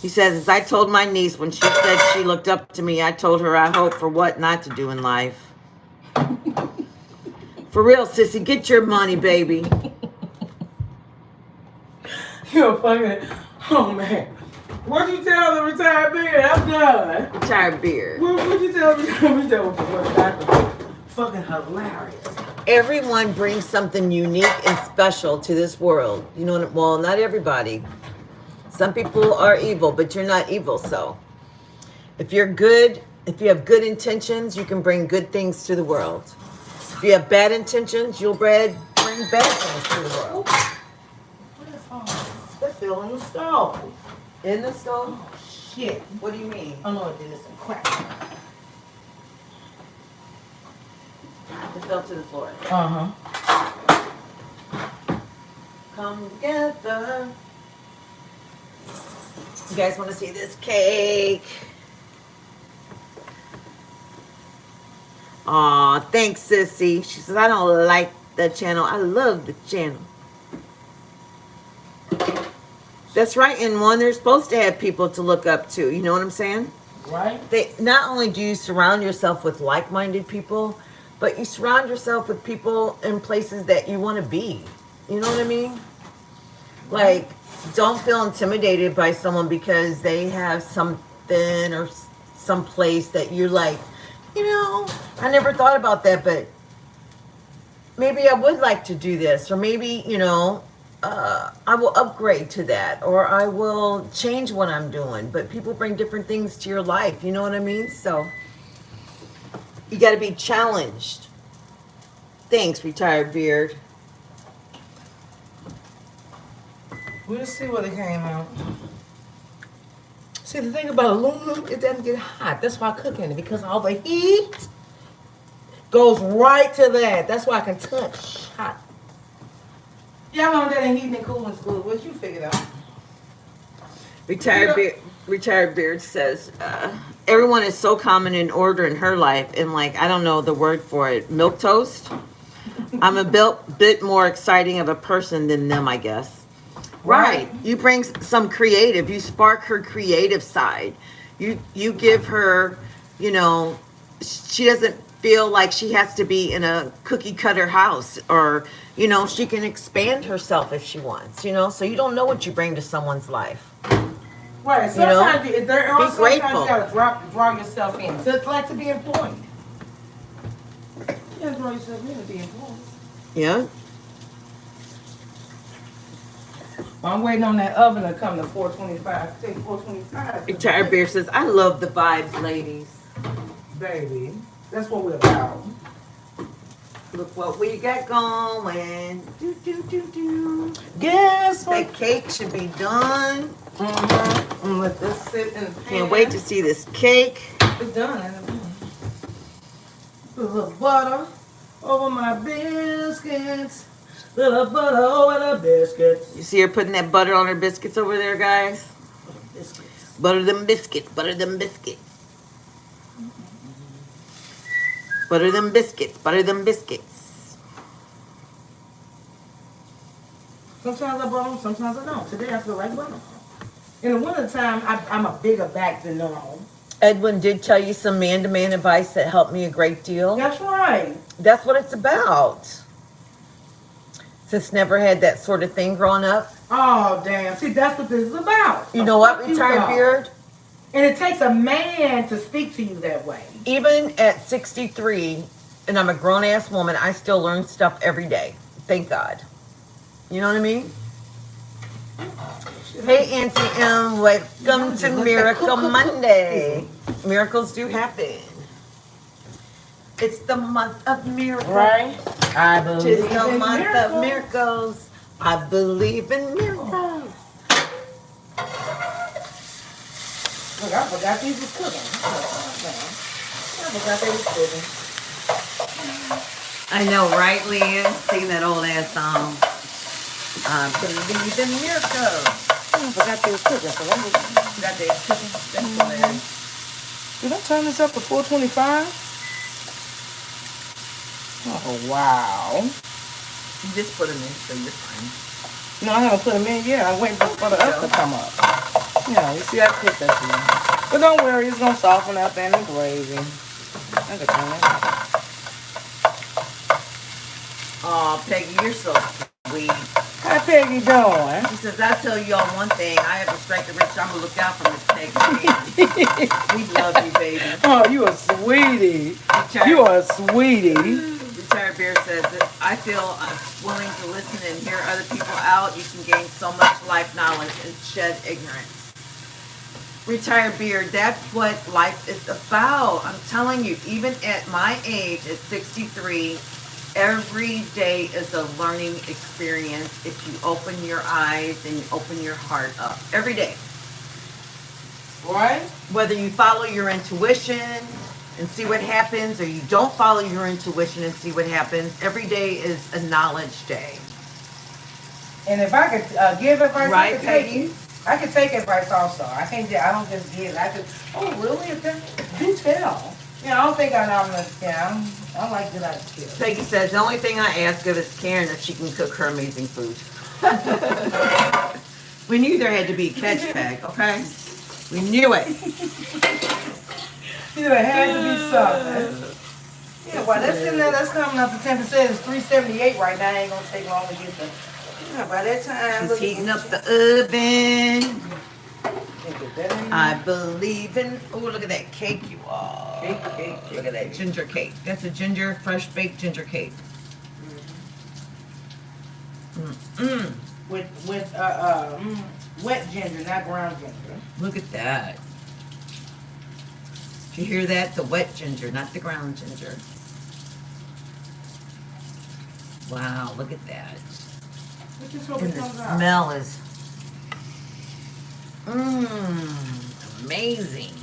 He says, as I told my niece when she said she looked up to me, I told her I hope for what not to do in life. For real, sissy, get your money, baby. You're fucking, oh man. What'd you tell the retired beard? I'm done. Retired Beard. What'd you tell me? That was fucking hilarious. everyone brings something unique and special to this world. You know, well, not everybody. Some people are evil, but you're not evil. So if you're good, if you have good intentions, you can bring good things to the world. If you have bad intentions, you'll bring bad things to the world. They're still in the stove. In the stove? Oh, shit. What do you mean? Oh, no, it did some crack. It fell to the floor. Uh-huh. Come together. You guys want to see this cake? Aw, thanks, Sissy. She says, I don't like the channel. I love the channel. That's right, and one, they're supposed to have people to look up to. You know what I'm saying? Right. They not only do you surround yourself with like-minded people, but you surround yourself with people in places that you want to be. You know what I mean? Like, don't feel intimidated by someone because they have something or some place that you're like, you know, I never thought about that, but maybe I would like to do this, or maybe, you know, I will upgrade to that, or I will change what I'm doing. But people bring different things to your life, you know what I mean? So you got to be challenged. Thanks, Retired Beard. We'll see what it came out. See, the thing about aluminum, it doesn't get hot. That's why I cook in it, because all the heat goes right to that. That's why I can touch hot. Y'all know that ain't heating and cooling school. What you figured out? Retired Beard says, everyone is so common in order in her life, and like, I don't know the word for it, milquetoast. I'm a bit more exciting of a person than them, I guess. Right. You bring some creative. You spark her creative side. You give her, you know, she doesn't feel like she has to be in a cookie cutter house, or, you know, she can expand herself if she wants, you know. So you don't know what you bring to someone's life. Right. Sometimes you gotta draw yourself in. So it's like to be employed. You gotta draw yourself in to be employed. Yeah. I'm waiting on that oven to come to 425. Take 425. Retired Beard says, I love the vibes, ladies. Baby, that's what we're about. Look what we got going. Do, do, do, do. Guess The what? cake should be done. Mm-hmm. Let this sit in the pan. Can't wait to see this cake. It's done. Put a little butter over my biscuits. Little butter over the biscuits. You see her putting that butter on her biscuits over there, guys? Biscuits. Butter them biscuits. Butter them biscuits. Butter them biscuits. Butter them biscuits. Sometimes I butter them, sometimes I don't. Today I feel like butter. In the wintertime, I'm a bigger back than normal. Edwin did tell you some man-to-man advice that helped me a great deal. That's right. That's what it's about. Since never had that sort of thing growing up. Oh, damn. See, that's what this is about. You know what, Retired Beard? And it takes a man to speak to you that way. Even at 63, and I'm a grown-ass woman, I still learn stuff every day. Thank God. You know what I mean? Hey, Auntie M, welcome to Miracle Monday. Miracles do happen. It's the month of miracles. Right? I believe It's the in month miracles. of miracles. I believe in miracles. Look, I forgot these was cooking. I forgot they was cooking. I know, right, Leanne? Sing that old ass song. I believe in miracles. I forgot they was cooking. So I forgot they was cooking. That's hilarious. Did I turn this up to 425? Oh, wow. You just put them in, so you're fine. No, I haven't put them in yet. I'm waiting for the up to come up. Yeah, you see, I cooked that for you. But don't worry, it's going to soften up in the gravy. I can turn that up. Aw, Peggy, you're so sweet. How Peggy doing? She says, I'll tell y'all one thing. I have a strike the rich. I'm going to look out for Miss Peggy. We love you, baby. Oh, you a sweetie. You a sweetie. Retired Beer says that I feel willing to listen and hear other people out. You can gain so much life knowledge and shed ignorance. Retired Beer, that's what life is about. I'm telling you, even at my age, at 63, every day is a learning experience if you open your eyes and you open your heart up. Every day. Right? Whether you follow your intuition and see what happens, or you don't follow your intuition and see what happens, every day is a knowledge day. And if I could give advice, Right, I could take Peggy? it. I could take advice also. I don't just give. I could. Oh, really? Do tell. Yeah, I don't think I'm gonna. Yeah, I like good ideas. Peggy says, the only thing I ask of is Karen if she can cook her amazing food. We knew there had to be a catch, Peg, okay? We knew it. There had to be something. Yeah, well, that's in there. That's coming up to 10%. It's $3.78 right now. Ain't gonna take long to get the. Yeah, by that time. She's heating up the oven. I believe in. Oh, look at that cake, you all. Cake. Look at that ginger cake. That's a ginger, fresh baked ginger cake. With wet ginger, not ground ginger. Look at that. Did you hear that? The wet ginger, not the ground ginger. Wow, look at that. And the smell is amazing.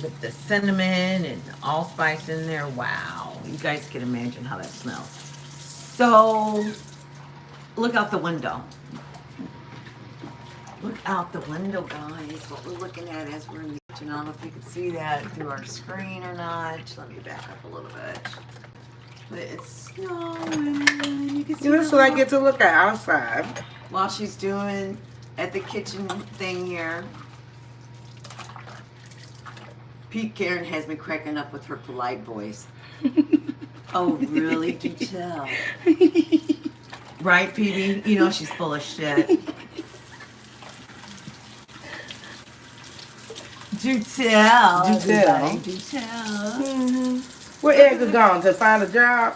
With the cinnamon and allspice in there. Wow. You guys can imagine how that smells. So, look out the window. Look out the window, guys. What we're looking at as we're in the kitchen. I don't know if you can see that through our screen or not. Let me back up a little bit. But it's snowing. You can see That's what I get to look at outside. while she's doing at the kitchen thing here. Pete Karen has me cracking up with her polite voice. Oh, really? Do tell. Right, Petey? You know she's full of shit. Do tell. Do tell. everybody, Do tell. Mm-hmm. Where Edgar gone to find a job?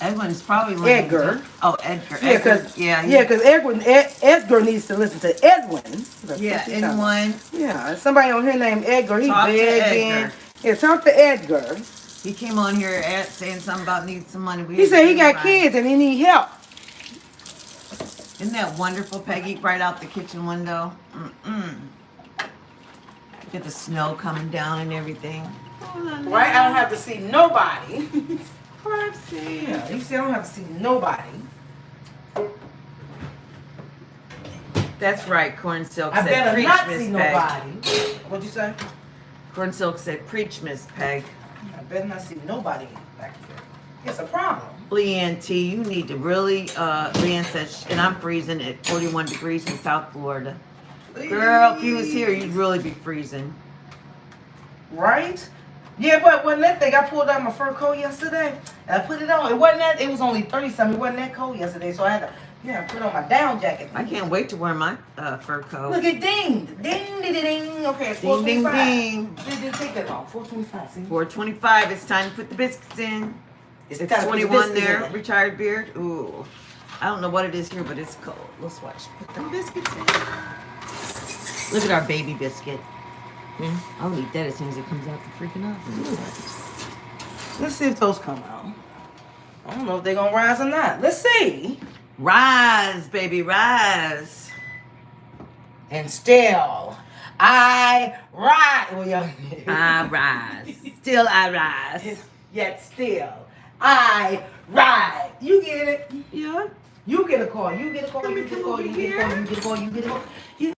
Edwin is probably laying Edgar. down. Oh, Edgar. Yeah, Edgar. because Edgar needs to listen to Edwin. Yeah, anyone. Yeah, somebody on here named Edgar. He Talk to begging. Edgar. Yeah, talk to Edgar. He came on here saying something about needing some money. He said he got kids and he need help. Isn't that wonderful, Peggy? Right out the kitchen window. Look at the snow coming down and everything. Right? I don't have to see nobody. Percy. Yeah, you see, I don't have to see nobody. That's right. Corn Silk I said, better preach, not Miss see Peg. nobody. What'd you say? Corn Silk said, preach, Miss Peg. I better not see nobody back here. It's a problem. Leanne T, you need to really, Leanne says, and I'm freezing at 41 degrees in South Florida. Girl, if you was here, you'd really be freezing. Right? Yeah, but wasn't that thing? I pulled out my fur coat yesterday and I put it on. It wasn't that. It was only 30-something. It wasn't that cold yesterday, so I had to, put on my down jacket. I can't wait to wear my fur coat. Look, it dinged. Ding, ding, ding, ding. Okay, it's Ding, ding, 4:25. ding. Didn't take that long. 4:25. See? 4:25. It's time to put the biscuits in. It's time to put the 21 biscuits there. in. Retired beard. Ooh, I don't know what it is here, but it's cold. Let's watch. Put them biscuits in. Look at our baby biscuit. I'll eat that as soon as it comes out the freaking oven. Let's see if those come out. I don't know if they're gonna rise or not. Let's see. Rise, baby, rise. And still, I rise. Well, yeah. I rise. Still I rise. Yet still, I rise. You get it? Yeah. You get a call. You get a call. Let me You get a come call. over You get a here. call. You get a call. You get a call. You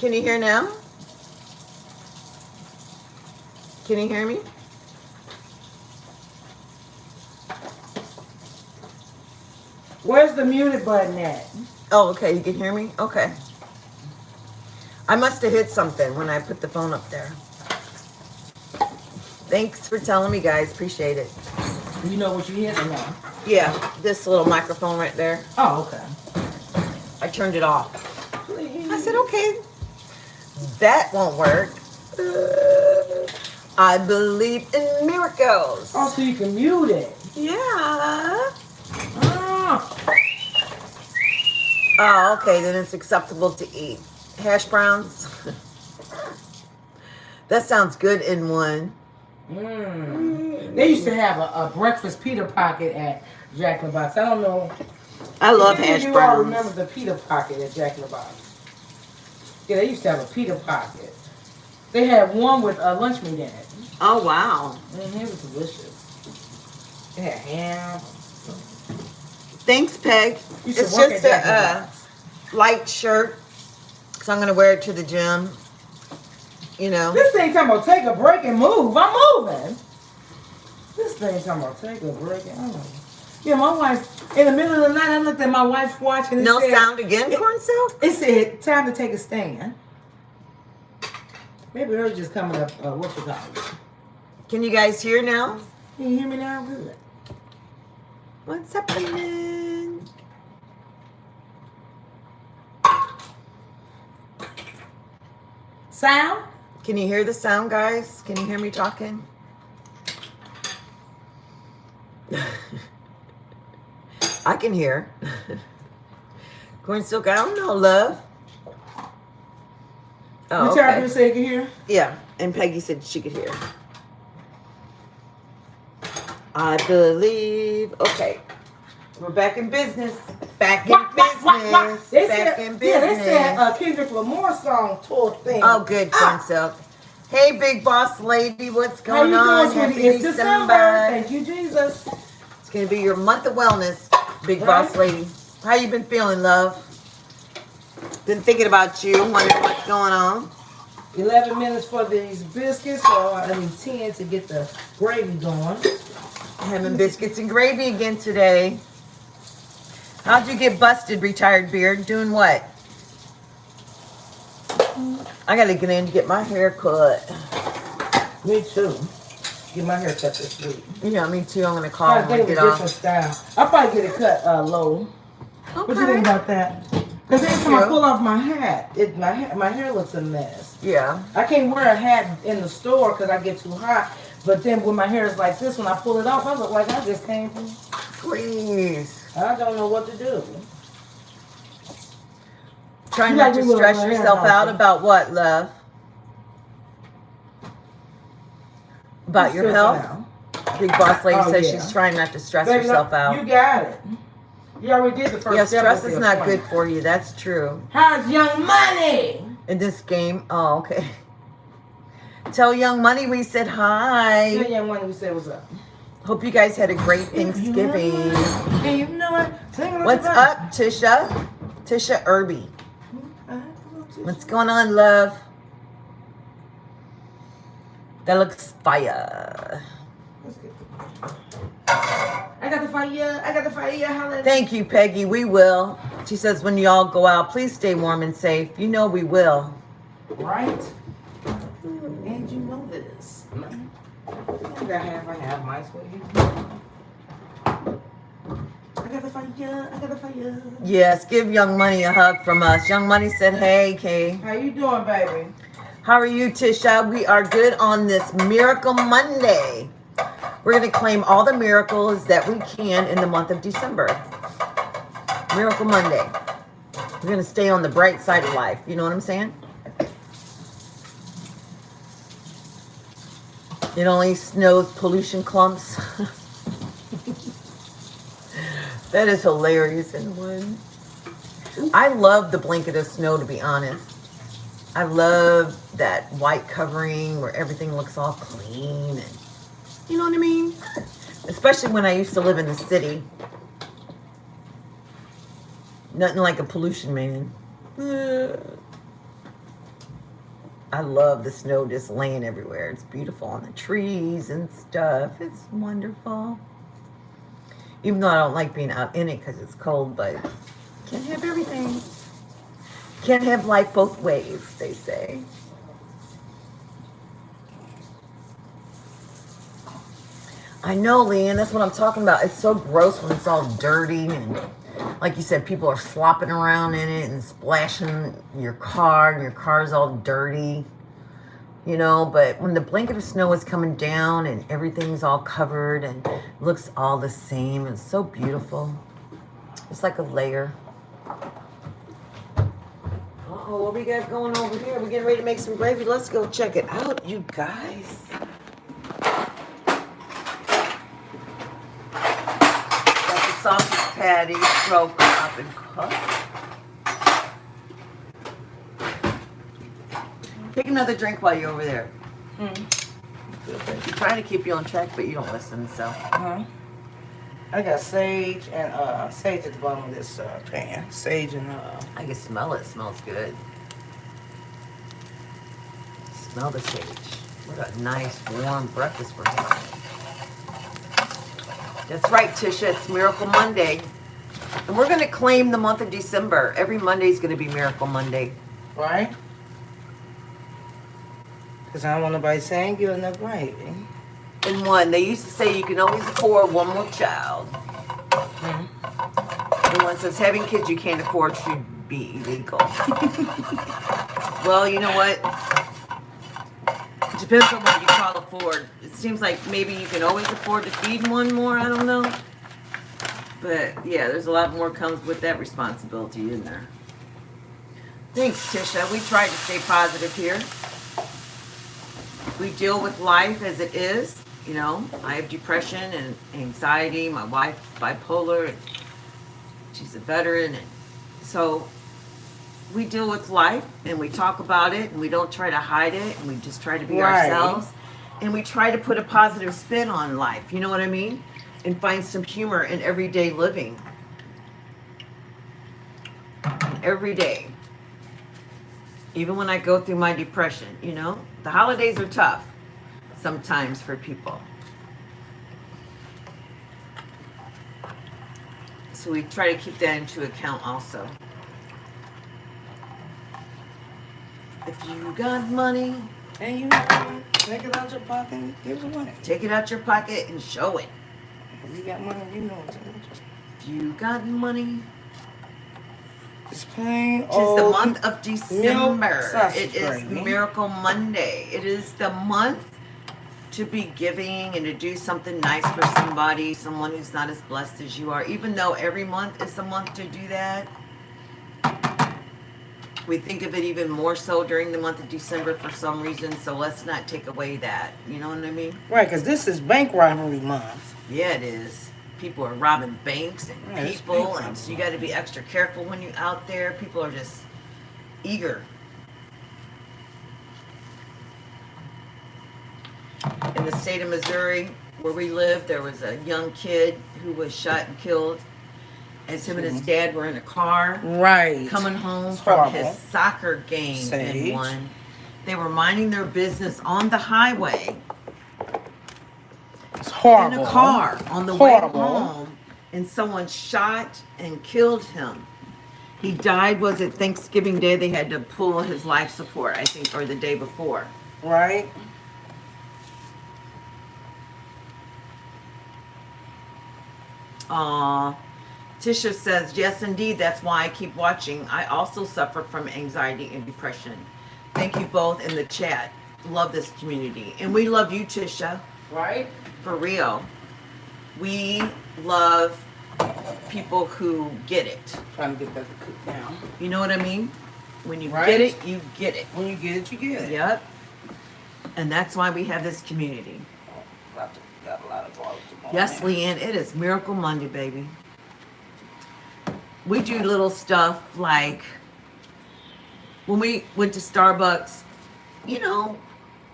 Can you hear now? Can you hear me? Where's the muted button at? Oh, okay. You can hear me? Okay. I must have hit something when I put the phone up there. Thanks for telling me, guys. Appreciate it. You know what you hit or no? Yeah, this little microphone right there. Oh, okay. I turned it off. I said, okay, that won't work. I believe in miracles. Oh, so you can mute it. Yeah. Ah. Oh, okay, then it's acceptable to eat. Hash browns. That sounds good in one. They used to have a breakfast pita pocket at Jack in the Box. I don't know. I love If hash you all browns. remember the pita pocket at Jack in the Box? Yeah, they used to have a pita pocket. They had one with lunch meat in it. Oh, wow. It was delicious. It had ham. Thanks, Peg. You should It's work just at Jack in the Box. light shirt, because I'm going to wear it to the gym. You know. This thing talking about take a break and move. I'm moving. This thing talking about take a break and move. Yeah, my wife, in the middle of the night, I looked at my wife's watch and it No said, sound again, corn silk? It said, time to take a stand. Maybe hers just coming up, what you call it? Can you guys hear now? Can you hear me now? Good. What's happening? Sound? Can you hear the sound, guys? Can you hear me talking? I can hear. Corn silk, I don't know, love. Oh, You tell okay. her to say you can hear? Yeah, and Peggy said she could hear. I believe. Okay, we're back in business. Back in business. They Back said, in business. yeah, they said Kendrick Lamar song tour thing. Oh, good, Corn Silk. Hey, big boss lady, what's How going you on? doing, sweetie? Happy It's December. Thank you, Jesus. It's gonna be your month of wellness, big Right. boss lady. How you been feeling, love? Been thinking about you, wondering what's going on. 11 minutes for these biscuits, so I need 10 to get the gravy going. Having biscuits and gravy again today. How'd you get busted, retired beard? Doing what? I gotta get in to get my hair cut. Me too. Get my hair cut this week. Yeah, me too. I'm gonna call I when I think get a different off. style. I'll probably get it cut low. What you think about that? Because every time I pull off my hat, my hair looks a mess. Yeah. I can't wear a hat in the store because I get too hot. But then when my hair is like this, when I pull it off, I look like I just came from. Please. I don't know what to do. Try You not like to me with stress my hair yourself out healthy. about what, love? About your Stress health? out. Big boss lady Oh, says yeah. she's trying not to stress Baby, herself out. You got it. You already did the first Yeah, step stress with is the not good appointment. for you. That's true. How's Young Money? In this game, oh, okay. Tell Young Money we said hi. Tell Young Money we said what's up. Hope you guys had a great Thanksgiving. And you know what? What's up, Tisha? Tisha Irby. What's going on, love? That looks fire. I got the fire. I got the fire. Holla. Thank you, Peggy. We will. She says when y'all go out, please stay warm and safe. You know we will. Right? And you know this. I got half a half, my sweetie. I got the fire. I got the fire. Yes, give Young Money a hug from us. Young Money said, hey, Kay. How you doing, baby? How are you, Tisha? We are good on this Miracle Monday. We're going to claim all the miracles that we can in the month of December. Miracle Monday. We're going to stay on the bright side of life. You know what I'm saying? It only snows pollution clumps. That is hilarious in one. I love the blanket of snow, to be honest. I love that white covering where everything looks all clean. And, you know what I mean? Especially when I used to live in the city. Nothing like a pollution man. I love the snow just laying everywhere. It's beautiful on the trees and stuff. It's wonderful. Even though I don't like being out in it because it's cold, but can't have everything. Can't have life both ways, they say. I know, Leanne, that's what I'm talking about. It's so gross when it's all dirty and, like you said, people are slopping around in it and splashing your car and your car's all dirty, you know. But when the blanket of snow is coming down and everything's all covered and looks all the same, it's so beautiful. It's like a layer. Uh-oh, what we got going over here? We're getting ready to make some gravy. Let's go check it out, you guys. Sausage patty, broken up and cooked. Take another drink while you're over there. I'm trying to keep you on track, but you don't listen, so. I got sage and sage at the bottom of this pan. Sage and I can smell it. It smells good. Smell the sage. What a nice warm breakfast we're having. That's right, Tisha. It's Miracle Monday. And we're going to claim the month of December. Every Monday is going to be Miracle Monday. right? Because I don't want nobody saying you enough gravy. And one, they used to say you can always afford one more child. And one says having kids you can't afford should be illegal. Well, you know what? It depends on what you call afford. It seems like maybe you can always afford to feed one more. I don't know. But yeah, there's a lot more comes with that responsibility, isn't there? Thanks, Tisha. We try to stay positive here. We deal with life as it is. You know, I have depression and anxiety. My wife bipolar. And she's a veteran, and so we deal with life and we talk about it and we don't try to hide it and we just try to be ourselves and we try to put a positive spin on life. You know what I mean? And find some humor in everyday living. Every day. Even when I go through my depression, you know, the holidays are tough sometimes for people. So we try to keep that into account also. If you got money, And you know what? Take it out your pocket and give it away. take it out your pocket and show it. If you got money, you know what to do. If you got money, It's plain it is the old month of December. sausage It is gravy. Miracle Monday. It is the month to be giving and to do something nice for somebody, someone who's not as blessed as you are. Even though every month is a month to do that, we think of it even more so during the month of December for some reason, so let's not take away that. You know what I mean? Right, because this is bank robbery month. Yeah, it is. People are robbing banks and Yeah, it's people, bank and so you robbery. got to be extra careful when you're out there. People are just eager. In the state of Missouri, where we live, there was a young kid who was shot and killed as him and his dad were in a car Right. coming home It's from horrible. his soccer game Sage. and one. They were minding their business on the highway It's horrible. in a car on the Horrible. way home, and someone shot and killed him. He died, was it Thanksgiving Day? They had to pull his life support, I think, or the day before. Right? Tisha says, yes, indeed, that's why I keep watching. I also suffer from anxiety and depression. Thank you both in the chat. Love this community. And we love you, Tisha. Right? For real. We love people who get it. Trying to get that to cook down. You know what I mean? When you Right. get it, you get it. When you get it, you get it. Yep. And that's why we have this community. Got a lot of garlic tomorrow. Yes, Leanne, it is Miracle Monday, baby. We do little stuff like when we went to Starbucks, you know,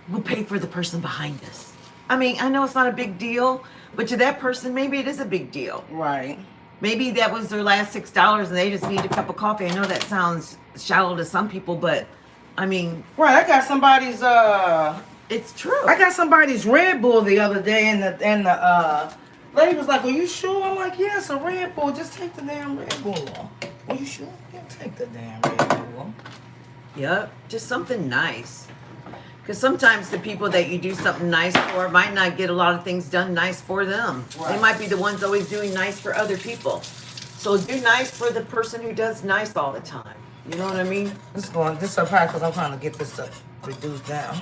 we'll pay for the person behind us. I mean, I know it's not a big deal, but to that person, maybe it is a big deal. Right. Maybe that was their last $6 and they just need a cup of coffee. I know that sounds shallow to some people, but I mean, right. I got somebody's it's true. I got somebody's Red Bull the other day, and the lady was like, "Are you sure?" I'm like, "Yes, a Red Bull. Just take the damn Red Bull." Are you sure? Yeah, take the damn Red Bull. Yep, just something nice. Because sometimes the people that you do something nice for might not get a lot of things done nice for them. Right. They might be the ones always doing nice for other people. So do nice for the person who does nice all the time. You know what I mean? This is surprised because I'm trying to get this stuff reduced down.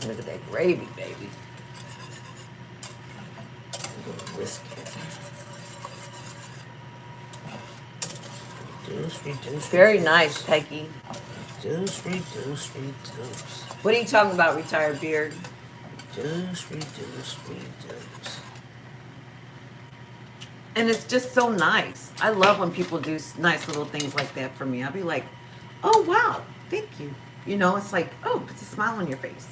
Look at that gravy, baby. Biscuit. Reduce. Very nice, Peggy. Reduce. What are you talking about, retired beard? Reduce. And it's just so nice. I love when people do nice little things like that for me. I'll be like, oh, wow, thank you. You know, it's like, oh, it's a smile on your face.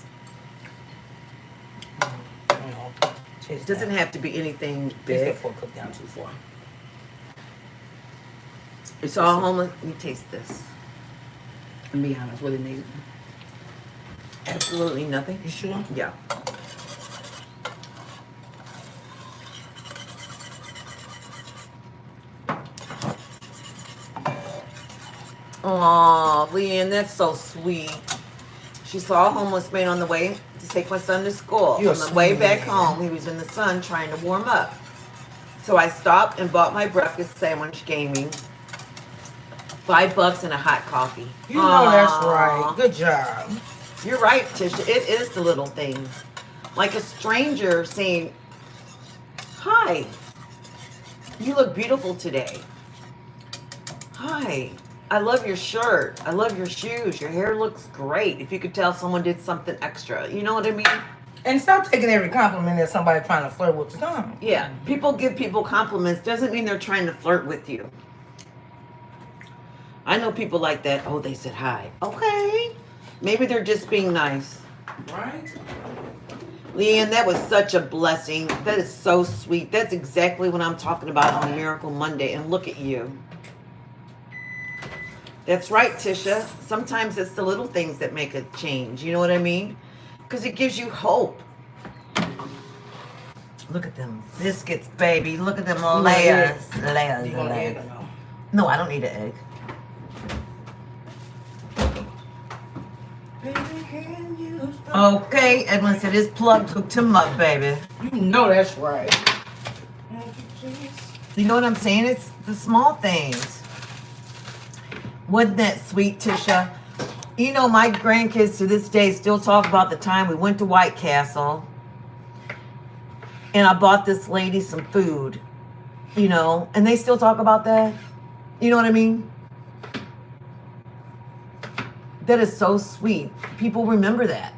It doesn't have to be anything big. Cook down too far. It's all homeless. Let me taste this. And be honest, what it needs. Absolutely nothing. You sure? Yeah. Aw, Leanne, that's so sweet. She saw a homeless man on the way to take my son to school. You're On the way sweet. back home, he was in the sun trying to warm up. So I stopped and bought my breakfast sandwich, gaming. $5 and a hot coffee. You know that's right. Good job. You're right, Tisha. It is the little things. Like a stranger saying, hi, you look beautiful today. Hi, I love your shirt. I love your shoes. Your hair looks great. If you could tell someone did something extra. You know what I mean? And stop taking every compliment that somebody trying to flirt with you. Yeah. People give people compliments. Doesn't mean they're trying to flirt with you. I know people like that. Oh, they said hi. Okay. Maybe they're just being nice. Right? Leanne, that was such a blessing. That is so sweet. That's exactly what I'm talking about on Miracle Monday. And look at you. That's right, Tisha. Sometimes it's the little things that make a change. You know what I mean? Because it gives you hope. Look at them biscuits, baby. Look at them layers. Layers. You want an egg or no? No, I don't need an egg. Okay, Edwin said his plug hooked him up, baby. You know that's right. You know what I'm saying? It's the small things. Wasn't that sweet, Tisha? You know, my grandkids to this day still talk about the time we went to White Castle and I bought this lady some food, you know, and they still talk about that. You know what I mean? That is so sweet. People remember that.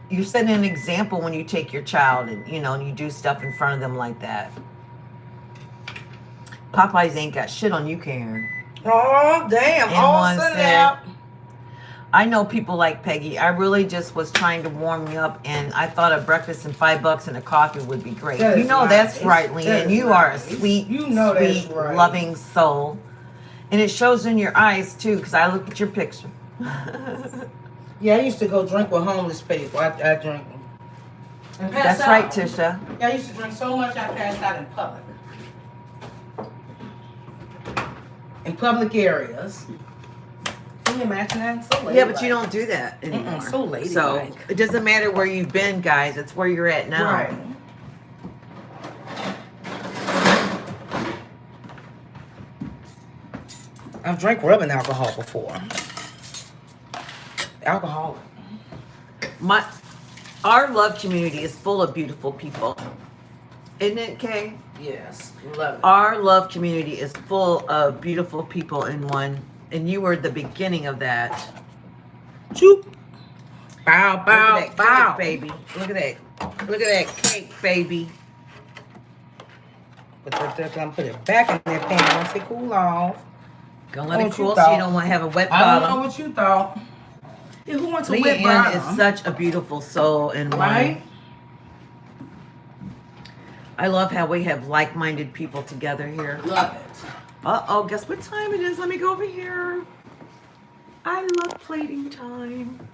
You're setting an example when you take your child and, you know, and you do stuff in front of them like that. Popeyes ain't got shit on you, Karen. Oh, damn. And All one set said, out. I know people like Peggy. I really just was trying to warm you up, and I thought a breakfast and $5 and a coffee would be great. That You is know nice. that's right, That Leanne. is You are a nice. sweet, You know that's sweet, right. loving soul. And it shows in your eyes, too, because I look at your picture. Yeah, I used to go drink with homeless people. I drink them. And pass That's out. right, Tisha. Yeah, I used to drink so much I passed out in public. In public areas. Can you imagine that? So ladylike. Yeah, but you don't do that anymore. So ladylike. So it doesn't matter where you've been, guys. It's where you're at now. Right. I've drank rubbing alcohol before. Alcohol. Our love community is full of beautiful people. Isn't it, Kay? Yes. Love it. Our love community is full of beautiful people in one. And you were the beginning of that. Choop. Bow, Look bow, at that bow. cake, baby. Look at that. Look at that cake, baby. I'm put it back in that pan once it cool off. Gonna let it What you cool so thought? you don't want to have a wet I don't know bottom. what you thought. Yeah, who wants a wet Leanne bottom? is such a beautiful soul and one. Right? I love how we have like-minded people together here. Love it. Uh-oh, guess what time it is? Let me go over here. I love plating time.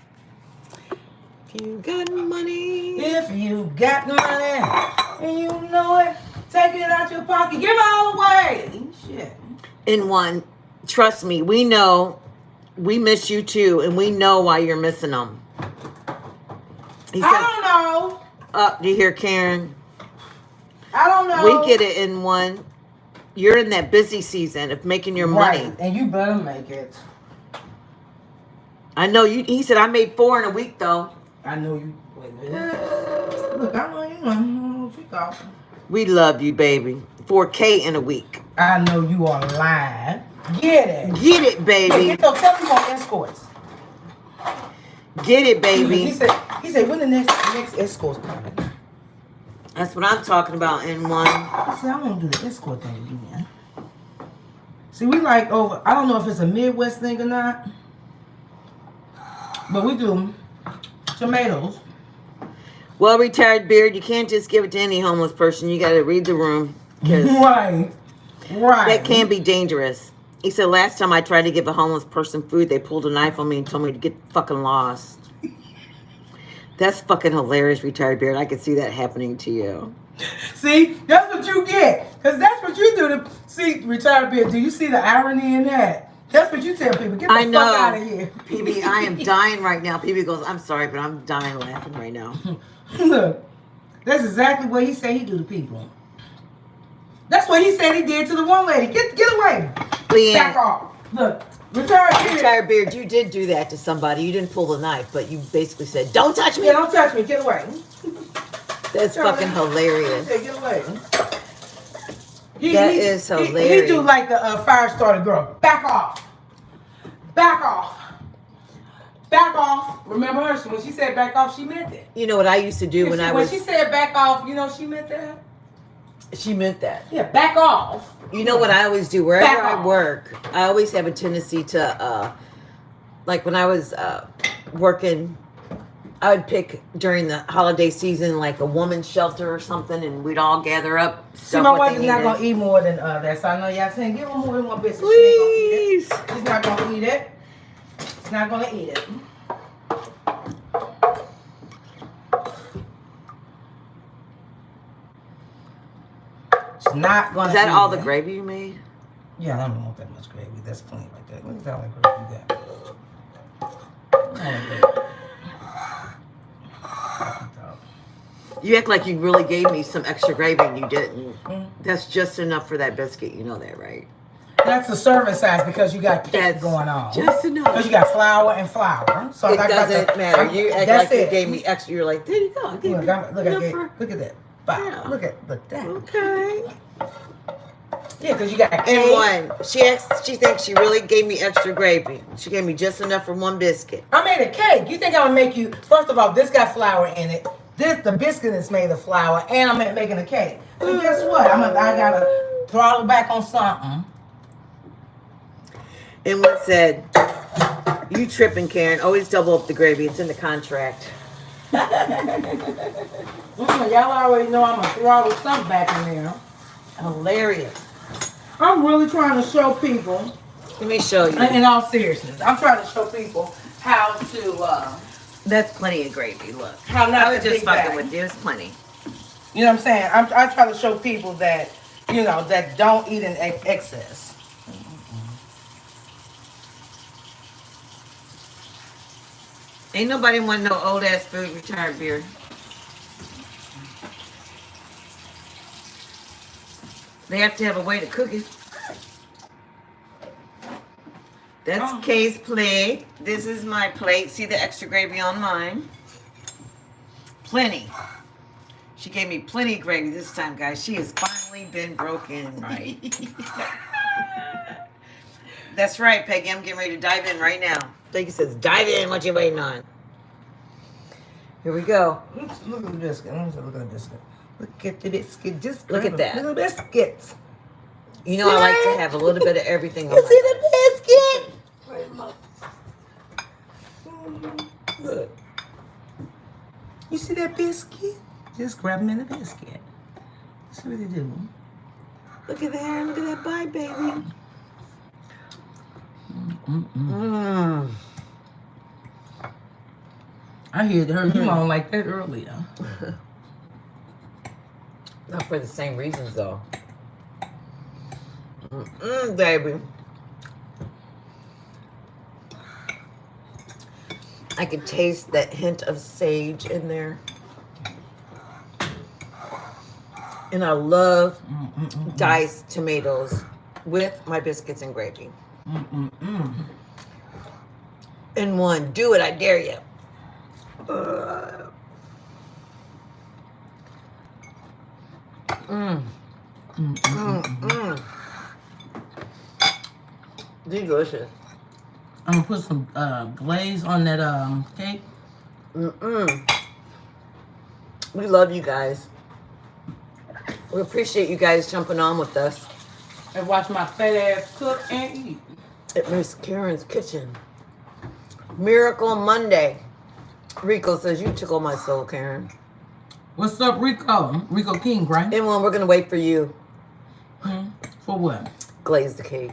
If you got money. If you got money and you know it, take it out your pocket. Give it all away. Shit. In one, trust me, we know, we miss you too, and we know why you're missing them. He says, I don't know. Do you hear Karen? I don't know. We get it in one. You're in that busy season of making your money. Right, and you better make it. I know you. He said I made 4 in a week though. I know you. Wait a minute. Look, I know you know what you thought. We love you, baby. 4K in a week. I know you are lying. Get it. Get it, baby. Get those. Tell me more escorts. Get it, baby. He said, when the next escort's coming? That's what I'm talking about in one. See, I want to do the escort thing again. See, we like over, I don't know if it's a Midwest thing or not, but we do tomatoes. Well, retired beard, you can't just give it to any homeless person. You got to read the room. Right. That can be dangerous. He said, last time I tried to give a homeless person food, they pulled a knife on me and told me to get fucking lost. That's fucking hilarious, retired beard. I could see that happening to you. See, that's what you get. Because that's what you do to see, retired beard. Do you see the irony in that? That's what you tell people. Get the fuck out of here. PB, I am dying right now. PB goes, I'm sorry, but I'm dying laughing right now. Look, that's exactly what he said he do to people. That's what he said he did to the one lady. Get away. Leanne. Back off. Look, retired beard, you did do that to somebody. You didn't pull the knife, but you basically said, don't touch me. Yeah, don't touch me. Get away. That's fucking hilarious. He said, get away. That is hilarious. He do like the fire starter girl. Back off. Back off. Back off. Remember her? When she said back off, she meant it. You know what I used to do when she said back off, you know she meant that? She meant that. Yeah, back off. You know what I always do? Wherever I work, I always have a tendency to, like when I was working, I would pick during the holiday season like a woman's shelter or something, and we'd all gather up. See, my wife is not going to eat more than that, so I know y'all saying, give her more than one biscuit. Please. She's not going to eat it. She's not going to eat it. She's not going to eat it. Is that all the gravy you made? Yeah, I don't want that much gravy. That's plenty right there. Look at how much gravy you got. You act like you really gave me some extra gravy and you didn't. That's just enough for that biscuit. You know that, right? That's the serving size because you got cake going on. Just enough. Because you got flour and flour. So it doesn't matter. You act like you gave me extra. You're like, there you go. Look at that. Yeah. Look at that. Okay. Yeah, because you got cake. And one. She thinks she really gave me extra gravy. She gave me just enough for one biscuit. I made a cake. You think I'm going to make you... First of all, this got flour in it. The biscuit is made of flour, and I'm making a cake. So guess what? I got to throttle back on something. And one said, you tripping, Karen. Always double up the gravy. It's in the contract. Y'all already know I'm going to throttle something back in there. Hilarious. I'm really trying to show people. Let me show you. In all seriousness, I'm trying to show people how to... That's plenty of gravy. Look. How not I was to just big fucking bag. with you. It's plenty. You know what I'm saying? I try to show people that, you know, that don't eat in excess. Ain't nobody want no old ass food, retired beer. They have to have a way to cook it. That's Kay's plate. This is my plate. See the extra gravy on mine? Plenty. She gave me plenty of gravy this time, guys. She has finally been broken right. That's right, Peggy. I'm getting ready to dive in right now. Peggy says, dive in. What you waiting on? Here we go. Look at the biscuit. Look at the biscuit. Look at the biscuit. Just look at that. Look at the biscuits. You know, I like to have a little bit of everything on you see the biscuit? Look. You see that biscuit? Just grab them in the biscuit. See what they do. Look at there. Look at that bite, baby. I heard her. You don't like that earlier. Not for the same reasons, though. Baby. I can taste that hint of sage in there. And I love diced tomatoes with my biscuits and gravy. In one. Do it, I dare you. Delicious. I'm gonna put some glaze on that cake. We love you guys. We appreciate you guys jumping on with us And watch my fat ass cook and eat. at Miss Karen's kitchen. Miracle Monday. Rico says, you tickle my soul, Karen. What's up, Rico? Rico King, right? And one, we're going to wait for you. For what? Glaze the cake.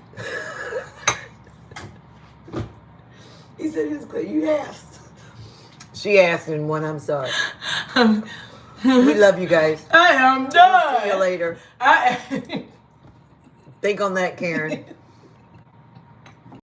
He said it's good. You asked. She asked in one, I'm sorry. We love you guys. I am done. See you later. Think on that, Karen.